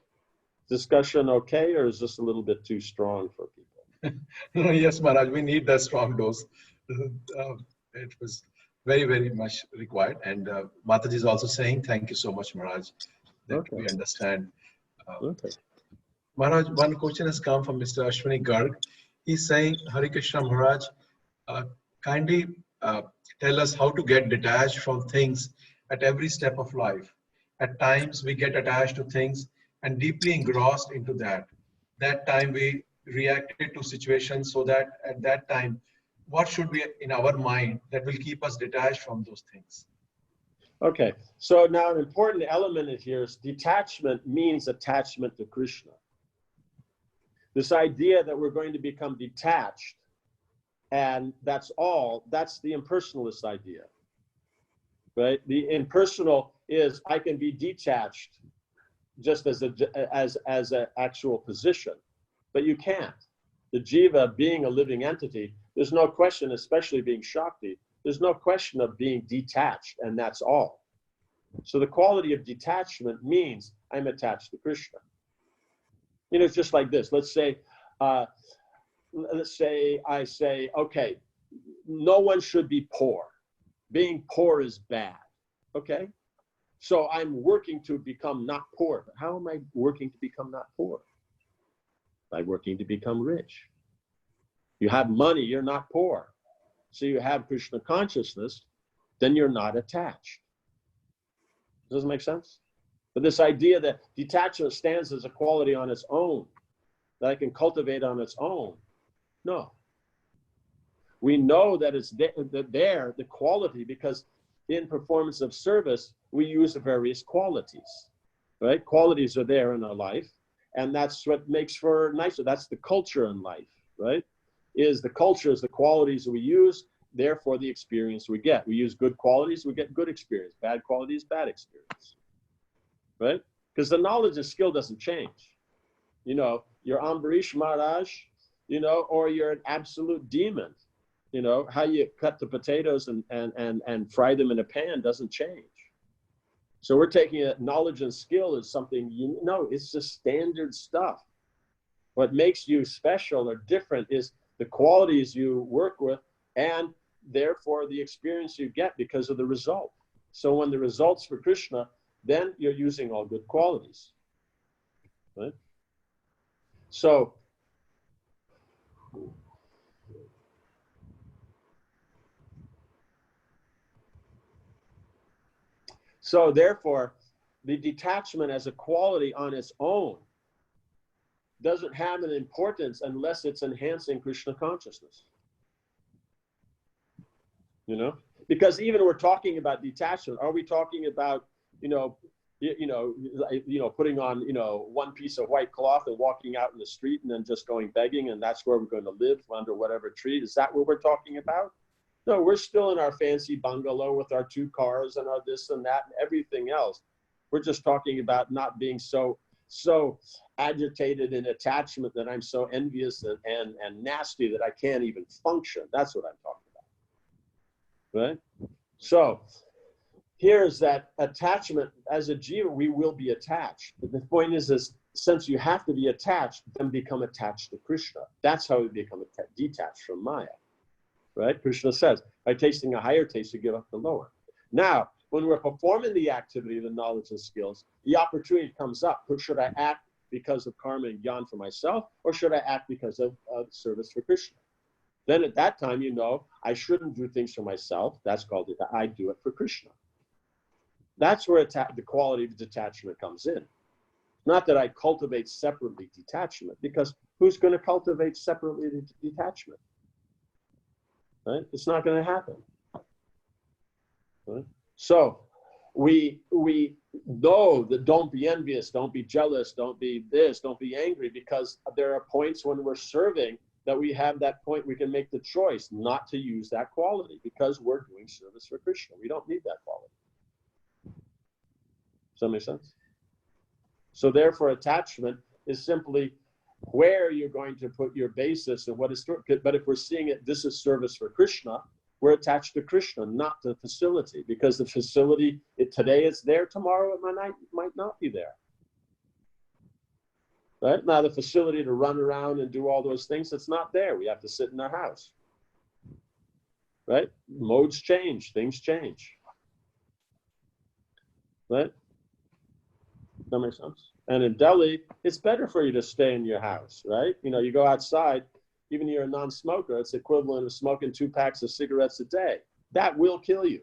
discussion okay, or is this a little bit too strong for people? Yes, Maharaj, we need that strong dose. It was very, very much required. And Mataji is also saying, thank you so much, Maharaj, that we understand. Okay. Maharaj, one question has come from Mr. Ashwini Garg. He's saying, Hare Krishna Maharaj, kindly tell us how to get detached from things at every step of life. At times we get attached to things and deeply engrossed into that. That time we reacted to situations, so that at that time, what should be in our mind that will keep us detached from those things? Okay, so now an important element here is detachment means attachment to Krishna. This idea that we're going to become detached and that's all, that's the impersonalist idea, right? The impersonal is I can be detached just as an actual position, but you can't. The jiva being a living entity, There's no question, especially being Shakti, there's no question of being detached, and that's all. So the quality of detachment means I'm attached to Krishna. You know, it's just like this. Let's say I say, okay, no one should be poor. Being poor is bad. Okay? So I'm working to become not poor. But how am I working to become not poor? By working to become rich. You have money, you're not poor. So you have Krishna consciousness, then you're not attached. Does it make sense? But this idea that detachment stands as a quality on its own, that I can cultivate on its own, no. We know that it's there, the quality, because in performance of service, we use the various qualities, right? Qualities are there in our life, and that's what makes for nicer. That's the culture in life, right? Is the culture, is the qualities we use, therefore the experience we get. We use good qualities, we get good experience. Bad qualities, bad experience, right? Because the knowledge and skill doesn't change. You know, you're Ambarish Maharaj, you know, or you're an absolute demon. You know, how you cut the potatoes and fry them in a pan doesn't change. So we're taking it, knowledge and skill is something, you know, it's just standard stuff. What makes you special or different is the qualities you work with, and therefore the experience you get because of the result. So when the result's for Krishna, then you're using all good qualities, right? So therefore, the detachment as a quality on its own doesn't have an importance unless it's enhancing Krishna consciousness. You know, because even we're talking about detachment, are we talking about, putting on, one piece of white cloth and walking out in the street and then just going begging, and that's where we're going to live under whatever tree? Is that what we're talking about? No, we're still in our fancy bungalow with our 2 cars and our this and that and everything else. We're just talking about not being so agitated in attachment that I'm so envious and nasty that I can't even function. That's what I'm talking about, right? So here's that attachment. As a jiva, we will be attached. But the point is since you have to be attached, then become attached to Krishna. That's how we become detached from Maya, right? Krishna says, by tasting a higher taste, you give up the lower. Now, when we're performing the activity, the knowledge and skills, the opportunity comes up. Should I act because of karma and gyan for myself, or should I act because of service for Krishna? Then at that time, I shouldn't do things for myself. That's called it. I do it for Krishna. That's where the quality of detachment comes in. Not that I cultivate separately detachment, because who's going to cultivate separately detachment? Right? It's not going to happen. Right? So we know that don't be envious, don't be jealous, don't be this, don't be angry, because there are points when we're serving that we have that point we can make the choice not to use that quality because we're doing service for Krishna. We don't need that quality. Does that make sense? So therefore attachment is simply where you're going to put your basis and what is, but if we're seeing it, this is service for Krishna, we're attached to Krishna, not the facility, because the facility, today it's there, tomorrow it might not be there. Right? Now the facility to run around and do all those things, it's not there. We have to sit in our house. Right? Modes change, things change. Right? That makes sense. And in Delhi, it's better for you to stay in your house, right? You go outside, even if you're a non-smoker, it's equivalent of smoking 2 packs of cigarettes a day. That will kill you.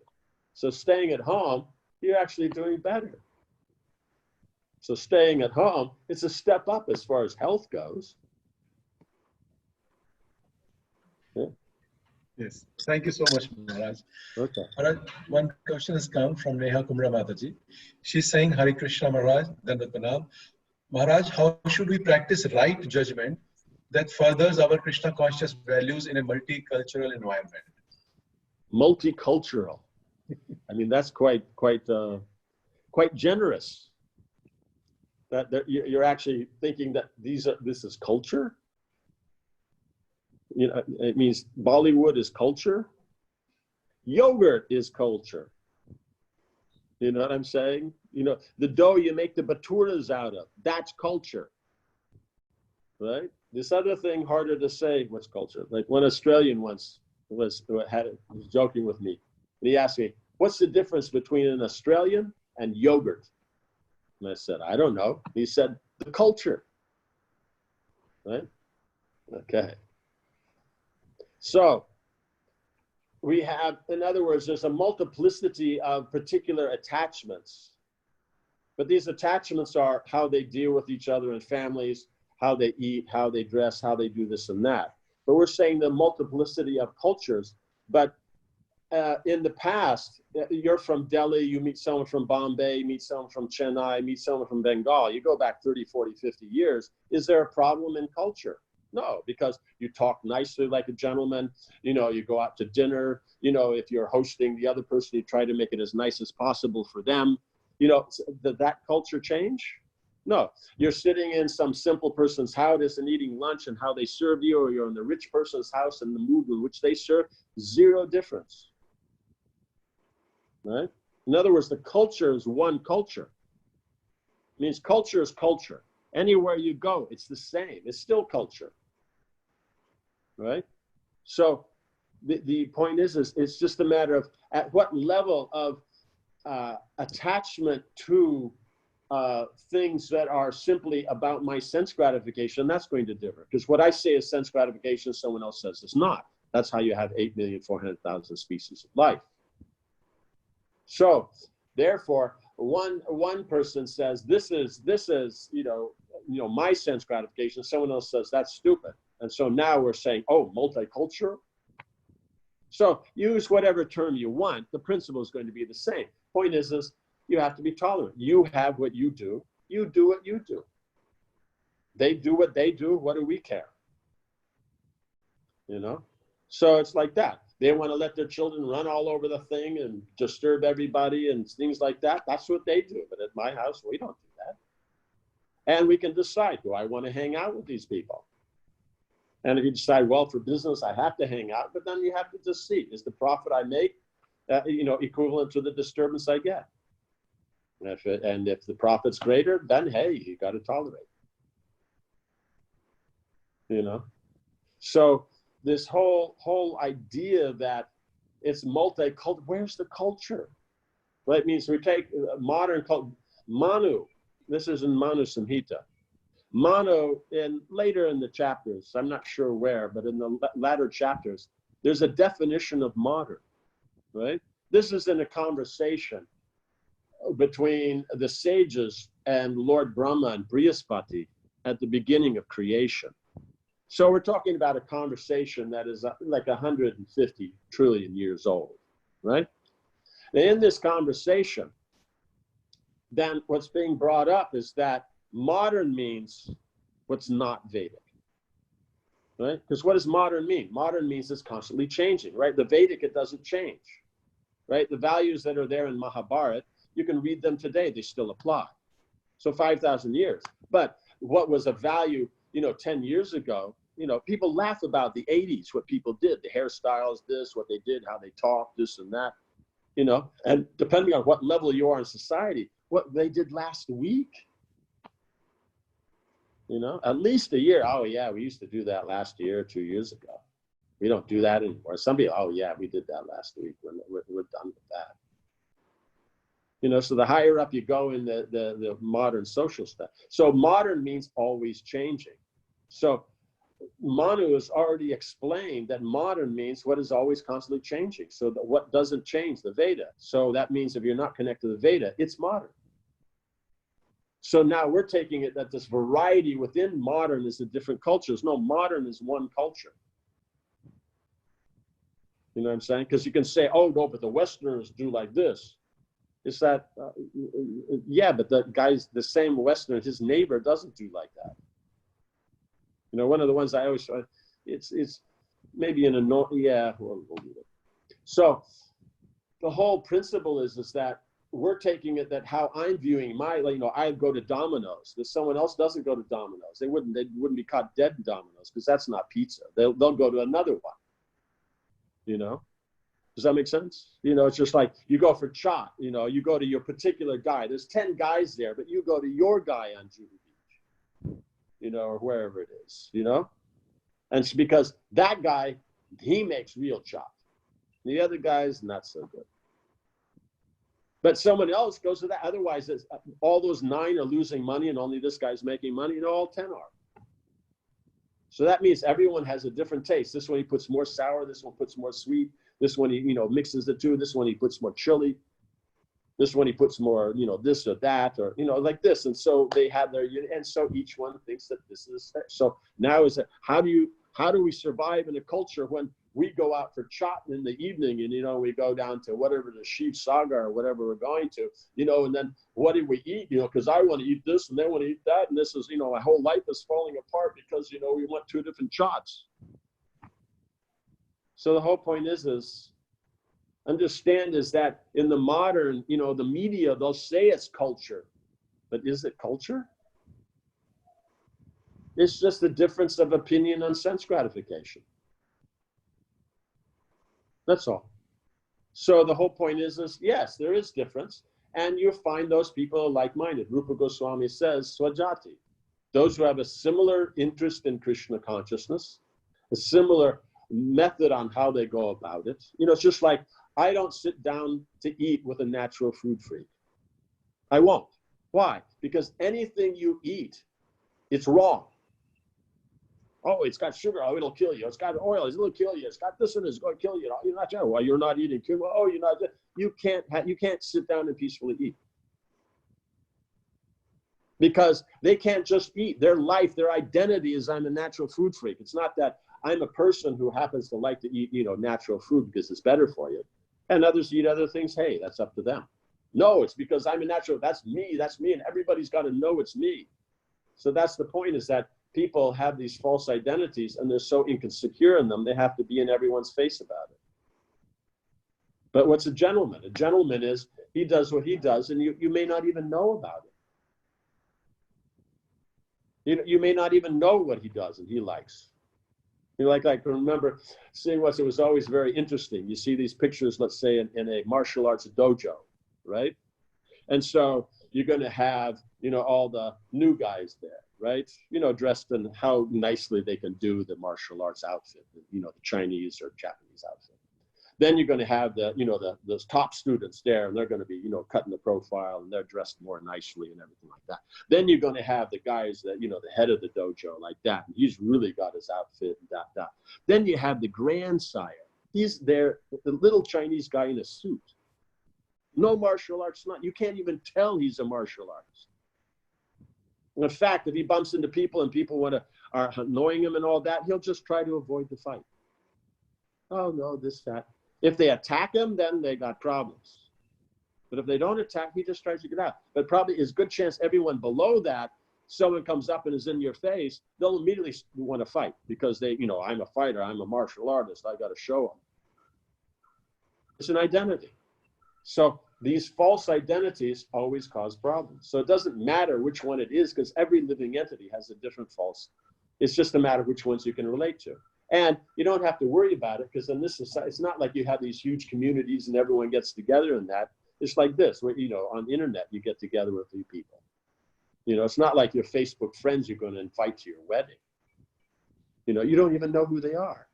So staying at home, you're actually doing better. So staying at home, it's a step up as far as health goes. Yeah. Yes. Thank you so much, Maharaj. Okay. Maharaj, one question has come from Neha Kumra Mataji. She's saying, Hare Krishna Maharaj, Dandatanam. Maharaj, how should we practice right judgment that furthers our Krishna conscious values in a multicultural environment? Multicultural. I mean, that's quite generous. That you're actually thinking that this is culture. You know, it means Bollywood is culture. Yogurt is culture. You know what I'm saying? You know, the dough you make the bhaturas out of, that's culture. Right? This other thing, harder to say, what's culture? Like one Australian once was joking with me. And he asked me, what's the difference between an Australian and yogurt? And I said, I don't know. He said, the culture. Right? Okay. So we have, in other words, there's a multiplicity of particular attachments. But these attachments are how they deal with each other in families, how they eat, how they dress, how they do this and that. But we're saying the multiplicity of cultures. But in the past, you're from Delhi, you meet someone from Bombay, you meet someone from Chennai, meet someone from Bengal. You go back 30, 40, 50 years. Is there a problem in culture? No, because you talk nicely like a gentleman. You know, you go out to dinner. You know, if you're hosting the other person, you try to make it as nice as possible for them. You know, did that culture change? No, you're sitting in some simple person's house and eating lunch and how they serve you, or you're in the rich person's house and the mood in which they serve, zero difference. Right? In other words, the culture is one culture. It means culture is culture. Anywhere you go, it's the same. It's still culture. Right? So the point is it's just a matter of at what level of attachment to things that are simply about my sense gratification, that's going to differ. Because what I say is sense gratification, someone else says it's not. That's how you have 8,400,000 species of life. So therefore, one person says this is you know my sense gratification. Someone else says that's stupid, and so now we're saying, oh, multicultural. So use whatever term you want. The principle is going to be the same. Point is you have to be tolerant. You have what you do. You do what you do. They do what they do. What do we care? You know. So it's like that. They want to let their children run all over the thing and disturb everybody and things like that. That's what they do. But at my house, we don't do that. And we can decide, do I want to hang out with these people? And if you decide, well, for business, I have to hang out, but then you have to just see, is the profit I make, equivalent to the disturbance I get? And if the profit's greater, then, hey, you got to tolerate. You know? So this whole idea that it's multicultural, where's the culture? Well, it means we take modern culture, Manu, this is in Manu Samhita. Manu, later in the chapters, I'm not sure where, but in the latter chapters, there's a definition of modern, right? This is in a conversation between the sages and Lord Brahma and Brihaspati at the beginning of creation. So we're talking about a conversation that is like 150 trillion years old, right? And in this conversation, then what's being brought up is that modern means what's not Vedic, right? Because what does modern mean? Modern means it's constantly changing, right? The Vedic, it doesn't change, right? The values that are there in Mahabharata, you can read them today, they still apply. So 5,000 years. But what was a value 10 years ago, people laugh about the 80s, what people did, the hairstyles, this, what they did, how they talked, this and that, and depending on what level you are in society, what they did last week, at least a year. Oh yeah, we used to do that last year, 2 years ago. We don't do that anymore. Some people, oh yeah, we did that last week. We're done with that. So the higher up you go in the modern social stuff. So modern means always changing. So Manu has already explained that modern means what is always constantly changing. So that what doesn't change, the Veda. So that means if you're not connected to the Veda, it's modern. So now we're taking it that this variety within modern is the different cultures. No, modern is one culture. You know what I'm saying? Because you can say, oh no, but the Westerners do like this. It's that, yeah, but the same Westerner, his neighbor doesn't do like that. One of the ones I always, it's maybe in a, yeah, we'll do it. So the whole principle is that we're taking it that how I'm viewing my, you know, I go to Domino's. If someone else doesn't go to Domino's, they wouldn't be caught dead in Domino's because that's not pizza. They'll go to another one. You know, does that make sense? You know, it's just like you go for Chot. You know, you go to your particular guy. There's 10 guys there, but you go to your guy on Juhu Beach. You know, or wherever it is. You know, and it's because that guy, he makes real Chot. The other guy's not so good. But someone else goes to that. Otherwise, all those 9 are losing money and only this guy's making money. You know, all 10 are. So that means everyone has a different taste. This one he puts more sour. This one puts more sweet. This one he, you know, mixes the two. This one he puts more chili. This one he puts more, you know, this or that, or, you know, like this. And so they have their, and so each one thinks that this is. So now is that how do we survive in a culture when we go out for Chot in the evening and, you know, we go down to whatever the Shiv Sagar or whatever we're going to, you know, and then what do we eat, you know, because I want to eat this and they want to eat that. And this is, you know, my whole life is falling apart because, you know, we want 2 different Chots. So the whole point is understand is that in the modern, you know, the media, they'll say it's culture, but is it culture? It's just a difference of opinion on sense gratification. That's all. So the whole point is yes, there is difference. And you find those people like-minded. Rupa Goswami says, Swajati. Those who have a similar interest in Krishna consciousness, a similar method on how they go about it. You know, it's just like, I don't sit down to eat with a natural food freak. I won't. Why? Because anything you eat, it's wrong. Oh, it's got sugar. Oh, it'll kill you. It's got oil. It'll kill you. It's got this and it's going to kill you. You're not sure. Well, you're not eating. Oh, you're not. You can't sit down and peacefully eat. Because they can't just eat. Their life, their identity is I'm a natural food freak. It's not that I'm a person who happens to like to eat, you know, natural food because it's better for you. And others eat other things. Hey, that's up to them. No, it's because I'm a natural. That's me. And everybody's got to know it's me. So that's the point, is that people have these false identities and they're so insecure in them, they have to be in everyone's face about it. But what's a gentleman? A gentleman is, he does what he does and you may not even know about it. You may not even know what he does and he likes. You know, like I can remember seeing it was always very interesting. You see these pictures, let's say in a martial arts dojo, right? And so you're going to have, you know, all the new guys there, right? You know, dressed in how nicely they can do the martial arts outfit, you know, the Chinese or Japanese outfit. Then you're going to have the, you know, the top students there, and they're going to be, you know, cutting the profile and they're dressed more nicely and everything like that. Then you're going to have the guys that, you know, the head of the dojo like that. And he's really got his outfit and that. Then you have the grandsire. He's there, the little Chinese guy in a suit. No martial arts, you can't even tell he's a martial artist. In fact, if he bumps into people and people are annoying him and all that, he'll just try to avoid the fight. Oh no, this, that. If they attack him, then they got problems. But if they don't attack, he just tries to get out. But probably is good chance everyone below that, someone comes up and is in your face, they'll immediately want to fight because they, you know, I'm a fighter, I'm a martial artist, I got to show them. It's an identity. So these false identities always cause problems. So it doesn't matter which one it is because every living entity has a different false. It's just a matter of which ones you can relate to. And you don't have to worry about it because in this society, it's not like you have these huge communities and everyone gets together in that. It's like this, where, you know, on the internet, you get together with a few people. You know, it's not like your Facebook friends you're going to invite to your wedding. You know, you don't even know who they are.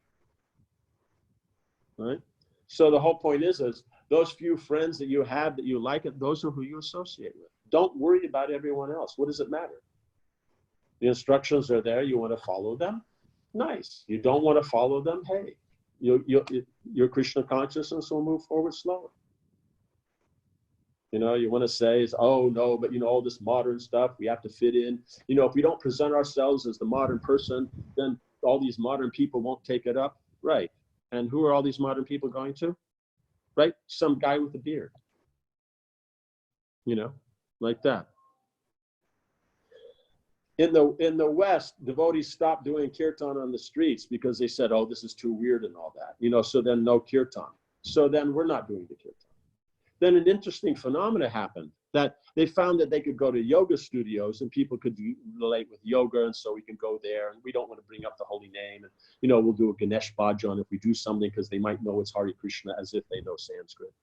Right? So the whole point is those few friends that you have that you like, those are who you associate with. Don't worry about everyone else. What does it matter? The instructions are there. You want to follow them? Nice. You don't want to follow them? Hey, your Krishna consciousness will move forward slowly. You know, you want to say is, oh no, but you know, all this modern stuff, we have to fit in. You know, if we don't present ourselves as the modern person, then all these modern people won't take it up. Right. And who are all these modern people going to? Right? Some guy with a beard. You know, like that. In the West, devotees stopped doing kirtan on the streets because they said, oh, this is too weird and all that. You know, so then no kirtan. So then we're not doing the kirtan. then an interesting phenomena happened, that they found that they could go to yoga studios and people could relate with yoga, and so we can go there, and we don't want to bring up the holy name, and we'll do a Ganesh bhajan if we do something, because they might know it's Hare Krishna as if they know Sanskrit.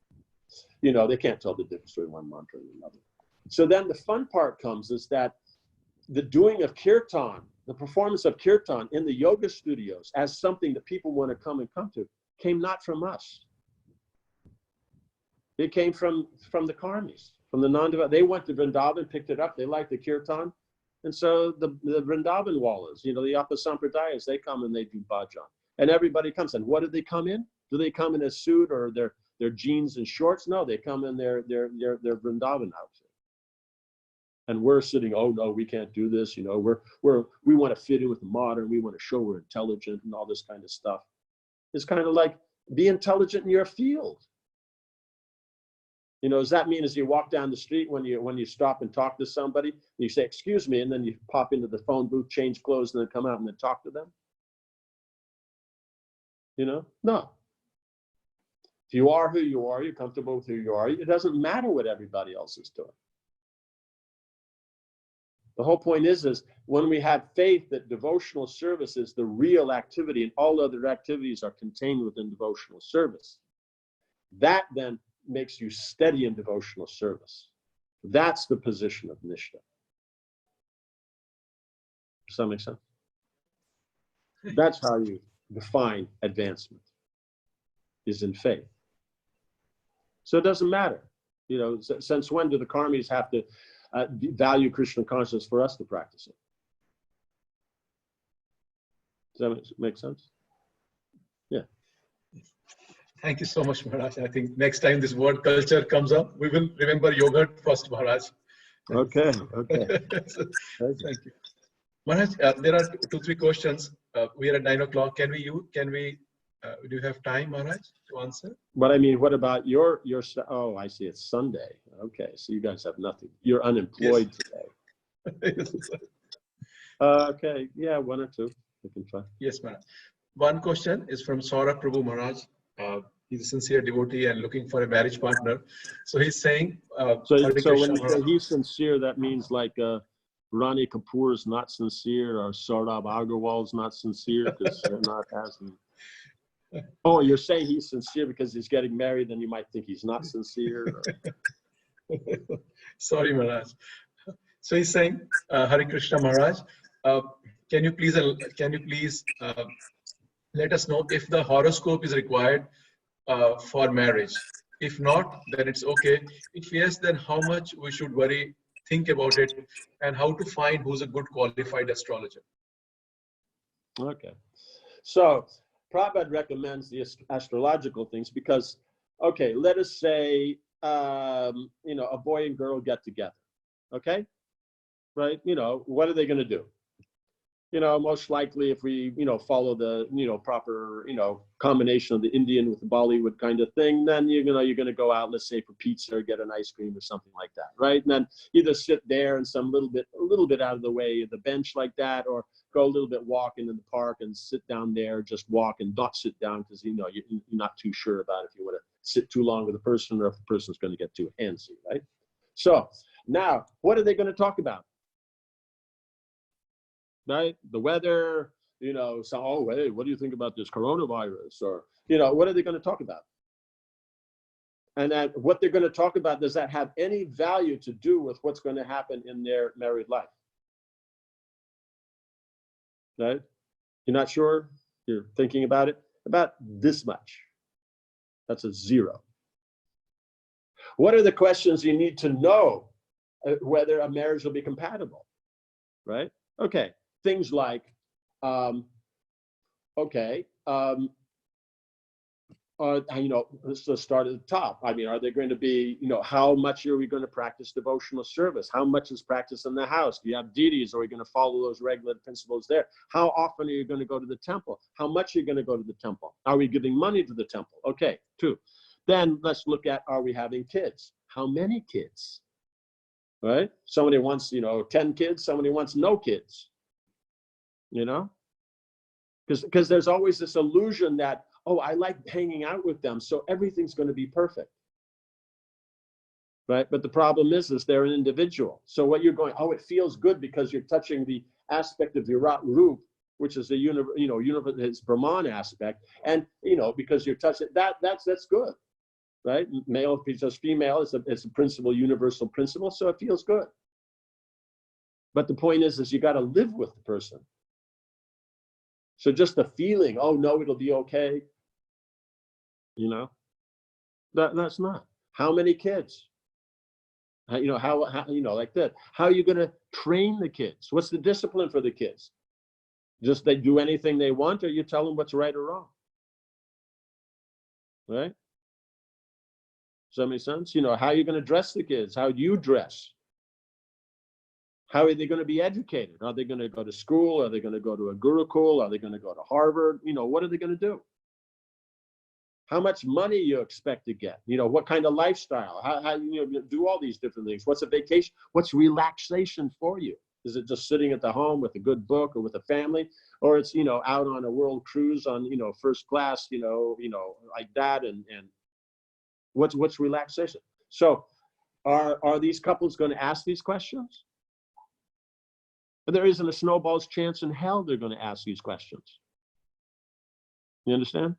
They can't tell the difference between one mantra and another. So then the fun part comes is that the doing of kirtan, the performance of kirtan in the yoga studios as something that people want to come to, came not from us. It came from the karmis, from the non-devout. They went to Vrindavan, picked it up. They liked the kirtan. And so the Vrindavan Wallas, the Apasampradayas, they come and they do bhajan. And everybody comes. And what do they come in? Do they come in a suit or their jeans and shorts? No, they come in their Vrindavan outfit. And we're sitting, oh no, we can't do this. We want to fit in with the modern. We want to show we're intelligent and all this kind of stuff. It's kind of like, be intelligent in your field. Does that mean as you walk down the street, when you stop and talk to somebody, you say, excuse me, and then you pop into the phone booth, change clothes, and then come out and then talk to them? No. If you are who you are, you're comfortable with who you are, it doesn't matter what everybody else is doing. The whole point is when we have faith that devotional service is the real activity and all other activities are contained within devotional service, that then makes you steady in devotional service. That's the position of Nishtha. Does that make sense? That's how you define advancement, is in faith. So it doesn't matter. Since when do the karmis have to value Krishna consciousness for us to practice it? Does that make sense? Yeah. Thank you so much, Maharaj. I think next time this word culture comes up, we will remember yogurt first, Maharaj. Okay. So, thank you. Maharaj, there are 2-3 questions. We are at 9 o'clock. Do you have time, Maharaj, to answer? But I mean, what about your, oh, I see, it's Sunday. Okay, so you guys have nothing. You're unemployed today. Yes. Okay, yeah, 1 or 2. You can try. Yes, Maharaj. One question is from Saurabh Prabhu Maharaj. He's a sincere devotee and looking for a marriage partner. So he's saying, so when you say he's sincere, that means like Rani Kapoor is not sincere, or Saurabh Agarwal is not sincere because they're not asking. Oh, you're saying he's sincere because he's getting married, then you might think he's not sincere. Sorry, Maharaj. So he's saying, Hare Krishna Maharaj, can you please let us know if the horoscope is required for marriage? If not, then it's okay. If yes, then how much we should think about it, and how to find who's a good qualified astrologer? Okay. So Prabhupada recommends the astrological things because, okay, let us say, a boy and girl get together, okay? Right? What are they going to do? Most likely if we, follow the, proper, combination of the Indian with the Bollywood kind of thing, then, you're going to go out, let's say for pizza or get an ice cream or something like that, right? And then either sit there and a little bit out of the way of the bench like that, or go a little bit walking in the park and sit down there, just walk and not sit down because, you're not too sure about if you want to sit too long with a person or if the person's going to get too antsy, right? So now, what are they going to talk about? Right? The weather, so, hey, what do you think about this coronavirus? Or, what are they going to talk about? And then what they're going to talk about, does that have any value to do with what's going to happen in their married life? Right? You're not sure? You're thinking about it? About this much. That's a 0. What are the questions you need to know whether a marriage will be compatible? Right? Okay. Things like, let's just start at the top. I mean, are they going to be, how much are we going to practice devotional service? How much is practice in the house? Do you have deities? Are we going to follow those regular principles there? How often are you going to go to the temple? How much are you going to go to the temple? Are we giving money to the temple? Okay, 2. Then let's look at, are we having kids? How many kids? Right? Somebody wants, 10 kids. Somebody wants no kids. Because there's always this illusion that, oh, I like hanging out with them, so everything's going to be perfect. right? But the problem is they're an individual. So what you're going, oh, it feels good because you're touching the aspect of Virat Rup, which is the his Brahman aspect, and because you're touching that's good, right? Male because female is a principle, universal principle, so it feels good. But the point is you got to live with the person. So just the feeling, oh no, it'll be okay, that's not. How many kids? How like that? How are you going to train the kids? What's the discipline for the kids? Just they do anything they want, or you tell them what's right or wrong, right? Does that make sense? How are you going to dress the kids? How do you dress? How are they going to be educated? Are they going to go to school? Are they going to go to a Gurukul? Are they going to go to Harvard? What are they going to do? How much money you expect to get? What kind of lifestyle? How do all these different things? What's a vacation? What's relaxation for you? Is it just sitting at the home with a good book or with a family, or it's out on a world cruise on first class, like that? And what's relaxation? So, are these couples going to ask these questions? There isn't a snowball's chance in hell they're going to ask these questions. You understand?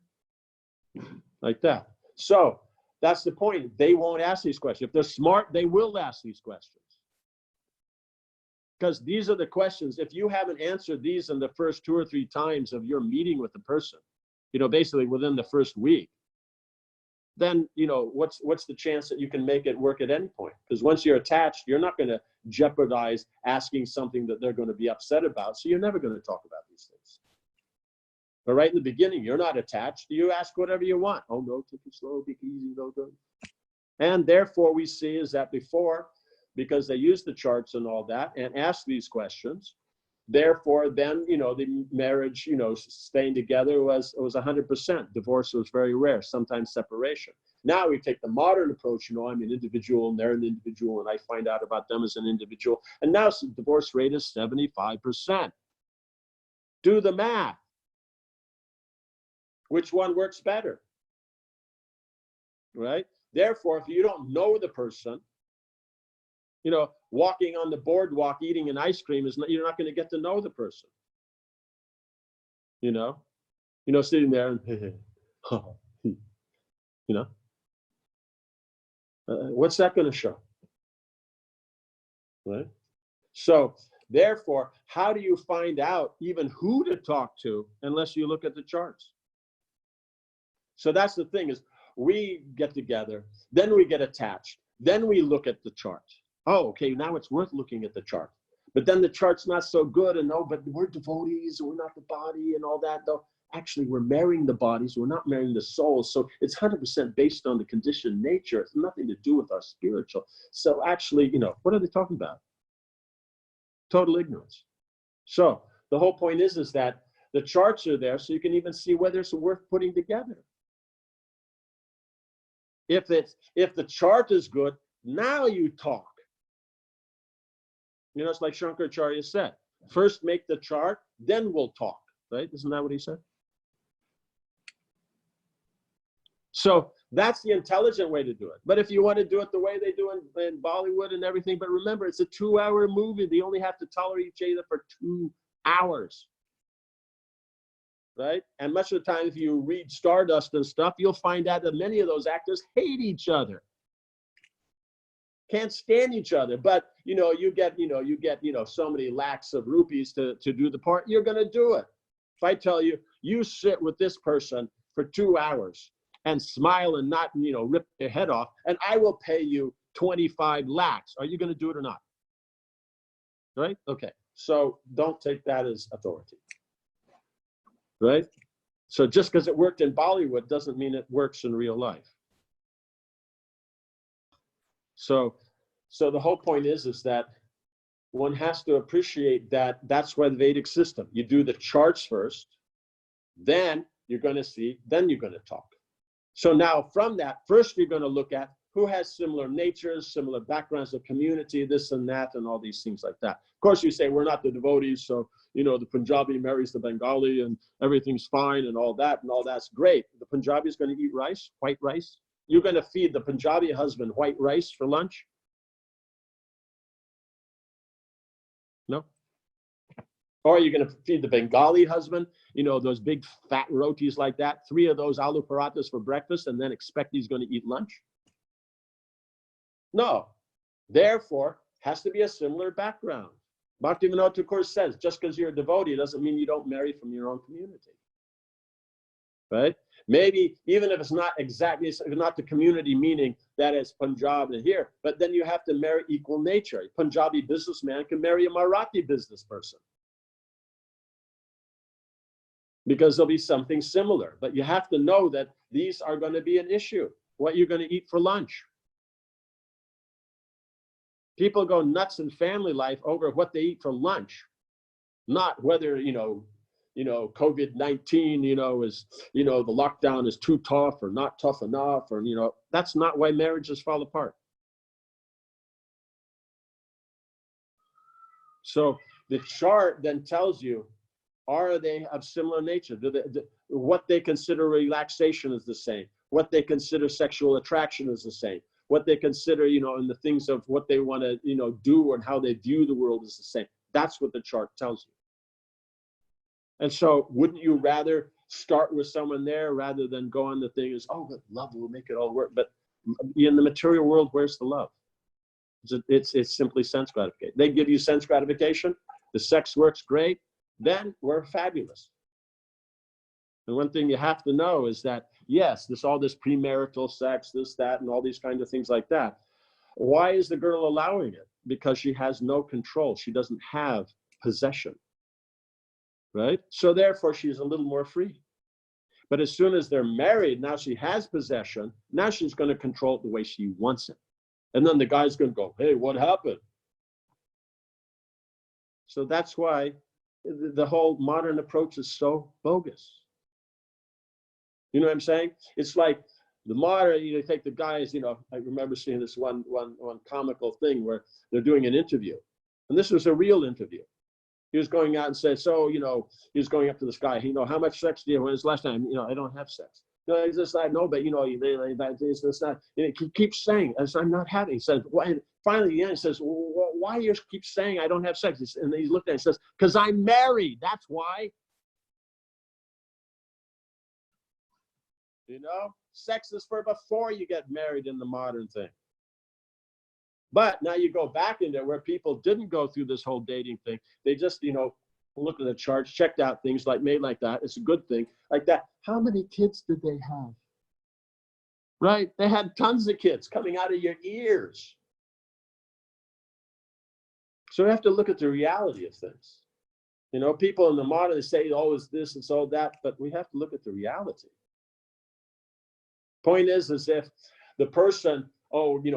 Like that. So that's the point. They won't ask these questions. If they're smart, they will ask these questions. Because these are the questions. If you haven't answered these in the first 2 or 3 times of your meeting with the person, basically within the first week, then what's the chance that you can make it work at any point? Because once you're attached, you're not going to jeopardize asking something that they're going to be upset about. So you're never going to talk about these things. But right in the beginning, you're not attached. You ask whatever you want. Oh no, take it slow, be easy, go. And therefore we see is that before, because they use the charts and all that and ask these questions, therefore then the marriage staying together was 100%. Divorce was very rare, sometimes separation. Now we take the modern approach, I'm an individual and they're an individual and I find out about them as an individual, and now the divorce rate is 75%. Do the math. Which one works better? Right? Therefore, if you don't know the person, walking on the boardwalk eating an ice cream you're not going to get to know the person. Sitting there and what's that going to show? Right? So therefore, how do you find out even who to talk to unless you look at the charts? So that's the thing, is we get together, then we get attached, then we look at the chart. Oh, okay, now it's worth looking at the chart. But then the chart's not so good, and but we're devotees, we're not the body and all that, though. Actually, we're marrying the bodies, we're not marrying the souls. So it's 100% based on the conditioned nature. It's nothing to do with our spiritual. So actually, what are they talking about? Total ignorance. So the whole point is that the charts are there so you can even see whether it's worth putting together. If the chart is good, now you talk. It's like Shankaracharya said, first make the chart, then we'll talk, right? Isn't that what he said? So that's the intelligent way to do it. But if you want to do it the way they do in Bollywood and everything, but remember, it's a 2-hour movie. They only have to tolerate each other for 2 hours. Right? And much of the time, if you read Stardust and stuff, you'll find out that many of those actors hate each other. Can't stand each other. But, you get so many lakhs of rupees to do the part, you're going to do it. If I tell you, you sit with this person for 2 hours and smile and not, rip their head off, and I will pay you 25 lakhs. Are you going to do it or not? Right? Okay. So don't take that as authority. Right? So just because it worked in Bollywood doesn't mean it works in real life. So the whole point is that one has to appreciate that that's why the Vedic system. You do the charts first, then you're going to see, then you're going to talk. So now from that, first you're going to look at who has similar natures, similar backgrounds of community, this and that, and all these things like that. Of course, you say we're not the devotees, so the Punjabi marries the Bengali and everything's fine and all that's great. The Punjabi is going to eat rice, white rice. You're going to feed the Punjabi husband white rice for lunch? No. Or you're going to feed the Bengali husband, you know, those big fat rotis like that, 3 of those aloo parathas for breakfast, and then expect he's going to eat lunch? No. Therefore, has to be a similar background. Bhaktivinoda Thakur says, just because you're a devotee doesn't mean you don't marry from your own community. Right? Maybe even if it's not exactly, it's not the community meaning that it's Punjab and here, but then you have to marry equal nature. A Punjabi businessman can marry a Marathi business person, because there'll be something similar. But you have to know that these are going to be an issue. What you're going to eat for lunch. People go nuts in family life over what they eat for lunch, not whether, COVID-19, is, the lockdown is too tough or not tough enough, or, that's not why marriages fall apart. So the chart then tells you, are they of similar nature? What they consider relaxation is the same. What they consider sexual attraction is the same. What they consider, in the things of what they want to, do and how they view the world is the same. That's what the chart tells you. And so wouldn't you rather start with someone there rather than go on the thing is, oh, but love will make it all work. But in the material world, where's the love? It's simply sense gratification. They give you sense gratification. The sex works great. Then we're fabulous. And one thing you have to know is that, yes, all this premarital sex, this, that, and all these kinds of things like that. Why is the girl allowing it? Because she has no control. She doesn't have possession, right? So therefore, she's a little more free. But as soon as they're married, now she has possession. Now she's going to control it the way she wants it. And then the guy's going to go, hey, what happened? So that's why the whole modern approach is so bogus. You know what I'm saying? It's like the modern, you take the guys, I remember seeing this one comical thing where they're doing an interview. And this was a real interview. He was going out and said, so, he was going up to this guy, how much sex do you have? When's the last time? I don't have sex. He's just like, no, but, it's not, he keeps saying, I'm not having. He says, why? Finally, he says, well, why do you keep saying I don't have sex? And he looked at it and says, because I'm married. That's why. Sex is for before you get married in the modern thing. But now you go back into where people didn't go through this whole dating thing. They just, looked at the charts, checked out things made like that. It's a good thing. Like that. How many kids did they have? Right? They had tons of kids coming out of your ears. So we have to look at the reality of things. People in the modern, they say, oh, it's this, it's all that, but we have to look at the reality. Point is if the person,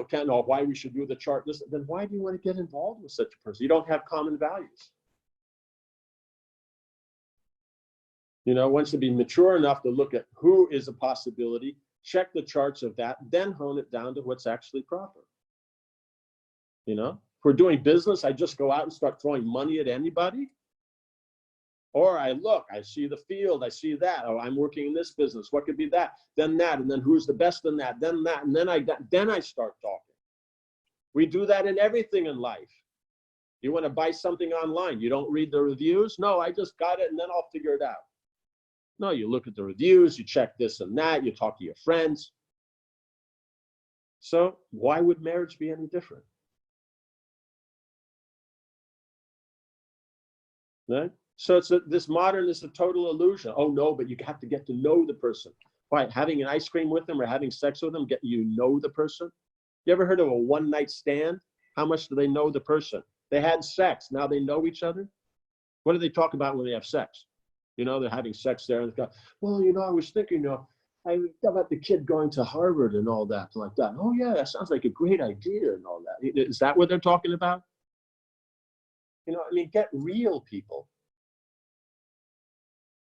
can't know why we should do the chart, then why do you want to get involved with such a person? You don't have common values. Once you be mature enough to look at who is a possibility, check the charts of that, then hone it down to what's actually proper. If we're doing business, I just go out and start throwing money at anybody. Or I see the field, I see that. Oh, I'm working in this business. What could be that? Then that, and then who's the best in that? Then that, and then I start talking. We do that in everything in life. You want to buy something online, you don't read the reviews? No, I just got it, and then I'll figure it out. No, you look at the reviews, you check this and that, you talk to your friends. So why would marriage be any different? Right? So this modern is a total illusion. Oh no, but you have to get to know the person. By having an ice cream with them or having sex with them, know the person. You ever heard of a one-night stand? How much do they know the person? They had sex, now they know each other. What do they talk about when they have sex? They're having sex there, and they go, well, I was thinking, about the kid going to Harvard and all that, like that. Oh yeah, that sounds like a great idea and all that. Is that what they're talking about? Get real, people.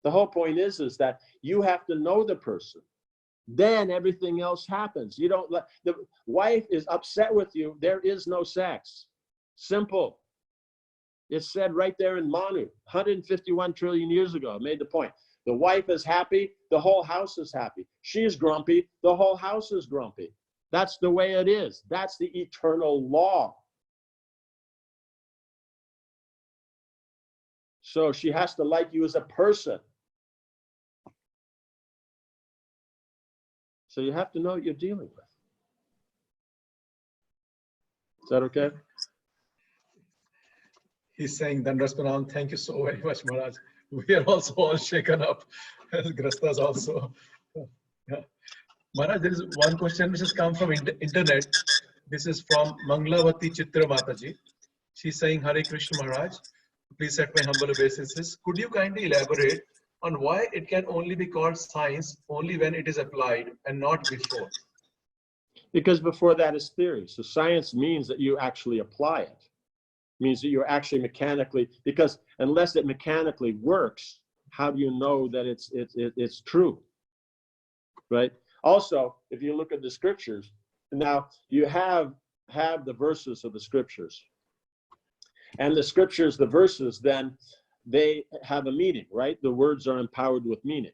The whole point is that you have to know the person. Then everything else happens. You don't let the wife is upset with you. There is no sex. Simple. It's said right there in Manu, 151 trillion years ago. I made the point. The wife is happy, the whole house is happy. She's grumpy, the whole house is grumpy. That's the way it is. That's the eternal law. So she has to like you as a person. So you have to know what you're dealing with. Is that okay? He's saying, Dandas Pranam, thank you so very much, Maharaj. We are also all shaken up, as Grastas also. Yeah. Maharaj, there is one question which has come from internet. This is from Manglavati Chitra Mataji. She's saying, Hare Krishna Maharaj, please set my humble obeisances. Could you kindly elaborate on why it can only be called science only when it is applied and not before? Because before that is theory. So science means that you actually apply it. Means that you're actually mechanically, because unless it mechanically works, how do you know that it's true, right? Also, if you look at the scriptures, now you have the verses of the scriptures, and the scriptures, the verses, then they have a meaning, right? The words are empowered with meaning,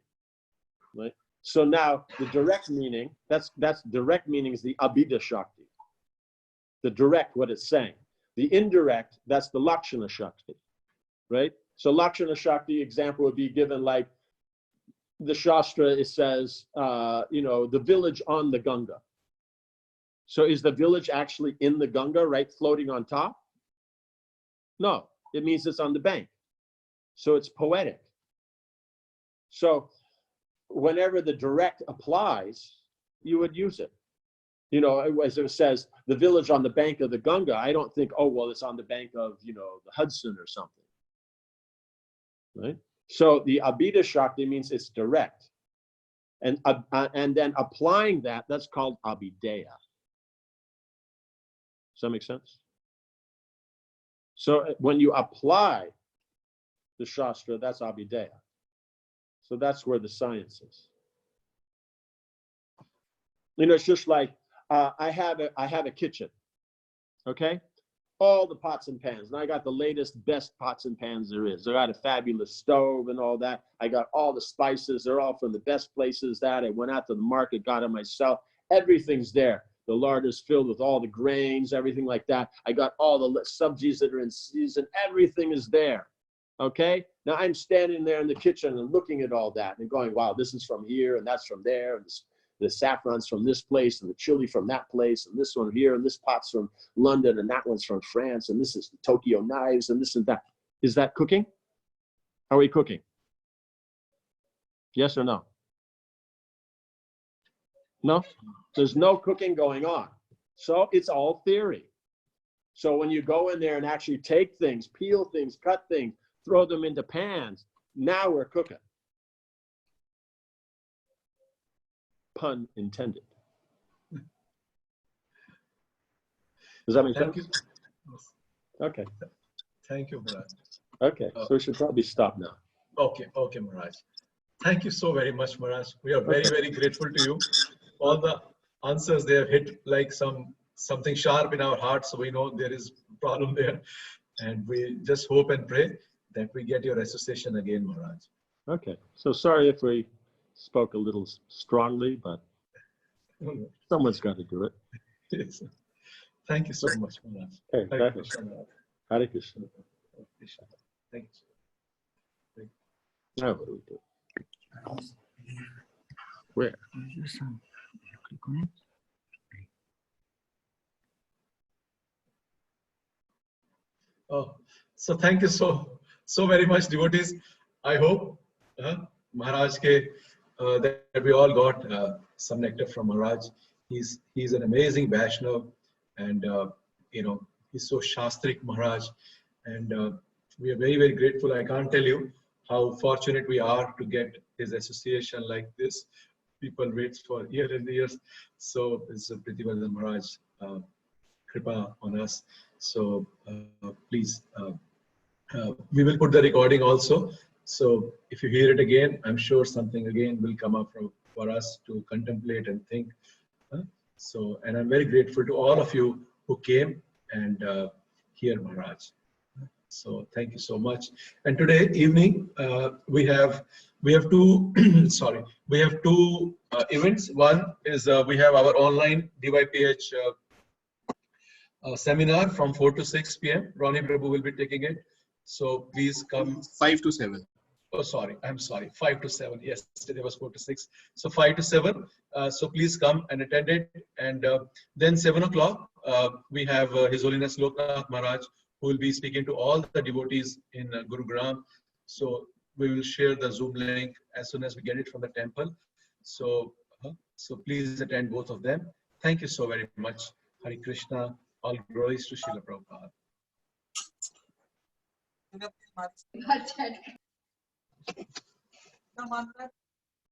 right? So now the direct meaning, that's direct meaning is the Abhida Shakti, the direct, what it's saying. The indirect, that's the Lakshana Shakti, right? So Lakshana Shakti example would be given like the Shastra, it says, the village on the Ganga. So is the village actually in the Ganga, right, floating on top? No, it means it's on the bank. So it's poetic. So whenever the direct applies, you would use it. You know, as it says, the village on the bank of the Ganga, I don't think, oh, well, it's on the bank of, the Hudson or something, right? So the Abhida Shakti means it's direct. And then applying that, that's called Abhideya. Does that make sense? So when you apply the Shastra, that's Abhideya. So that's where the science is. It's just like, I have a kitchen, okay? All the pots and pans, and I got the latest, best pots and pans there is. I got a fabulous stove and all that. I got all the spices. They're all from the best places that I went out to the market, got it myself. Everything's there. The lard is filled with all the grains, everything like that. I got all the subjis that are in season. Everything is there, okay? Now I'm standing there in the kitchen and looking at all that and going, wow, this is from here and that's from there. And the saffron's from this place and the chili from that place and this one here and this pot's from London and that one's from France and this is the Tokyo knives and this and that. Is that cooking? Are we cooking? Yes or no? No? There's no cooking going on. So it's all theory. So when you go in there and actually take things, peel things, cut things, throw them into pans, now we're cooking. Pun intended. Does that make sense? Thank you. Okay. Thank you, Maharaj. Okay, so we should probably stop now. Okay, Maharaj. Thank you so very much, Maharaj. We are very, very grateful to you. All the answers, they have hit like something sharp in our hearts, so we know there is a problem there. And we just hope and pray that we get your association again, Maharaj. Okay, so sorry if we spoke a little strongly, but someone's got to do it. Yes. Thank you so much, Maharaj. Okay, Hare Krishna, Maharaj. Hare Krishna. Thank you. Now what do we do? Where? Oh, so thank you so very much, devotees. I hope Maharaj that we all got some nectar from Maharaj. He's an amazing Vaishnav, and he's so Shastric Maharaj, and we are very, very grateful. I can't tell you how fortunate we are to get his association like this. People wait for years and years. So it's a Prithivardhan Maharaj kripa on us. So please, we will put the recording also. So if you hear it again, I'm sure something again will come up for us to contemplate and think. And I'm very grateful to all of you who came and hear Maharaj. So thank you so much. And today evening, we have We have two, sorry, we have two events. One is we have our online DYPH seminar from 4 to 6 p.m. Ronnie Prabhu will be taking it. So please come. 5 to 7. Oh, sorry, I'm sorry. 5 to 7. Yesterday was 4 to 6. So 5 to 7. So please come and attend it. And then 7 o'clock, we have His Holiness Loknath Maharaj, who will be speaking to all the devotees in Gurugram. So we will share the Zoom link as soon as we get it from the temple. So, so please attend both of them. Thank you so very much. Hare Krishna. All glories to Srila Prabhupada. The mantra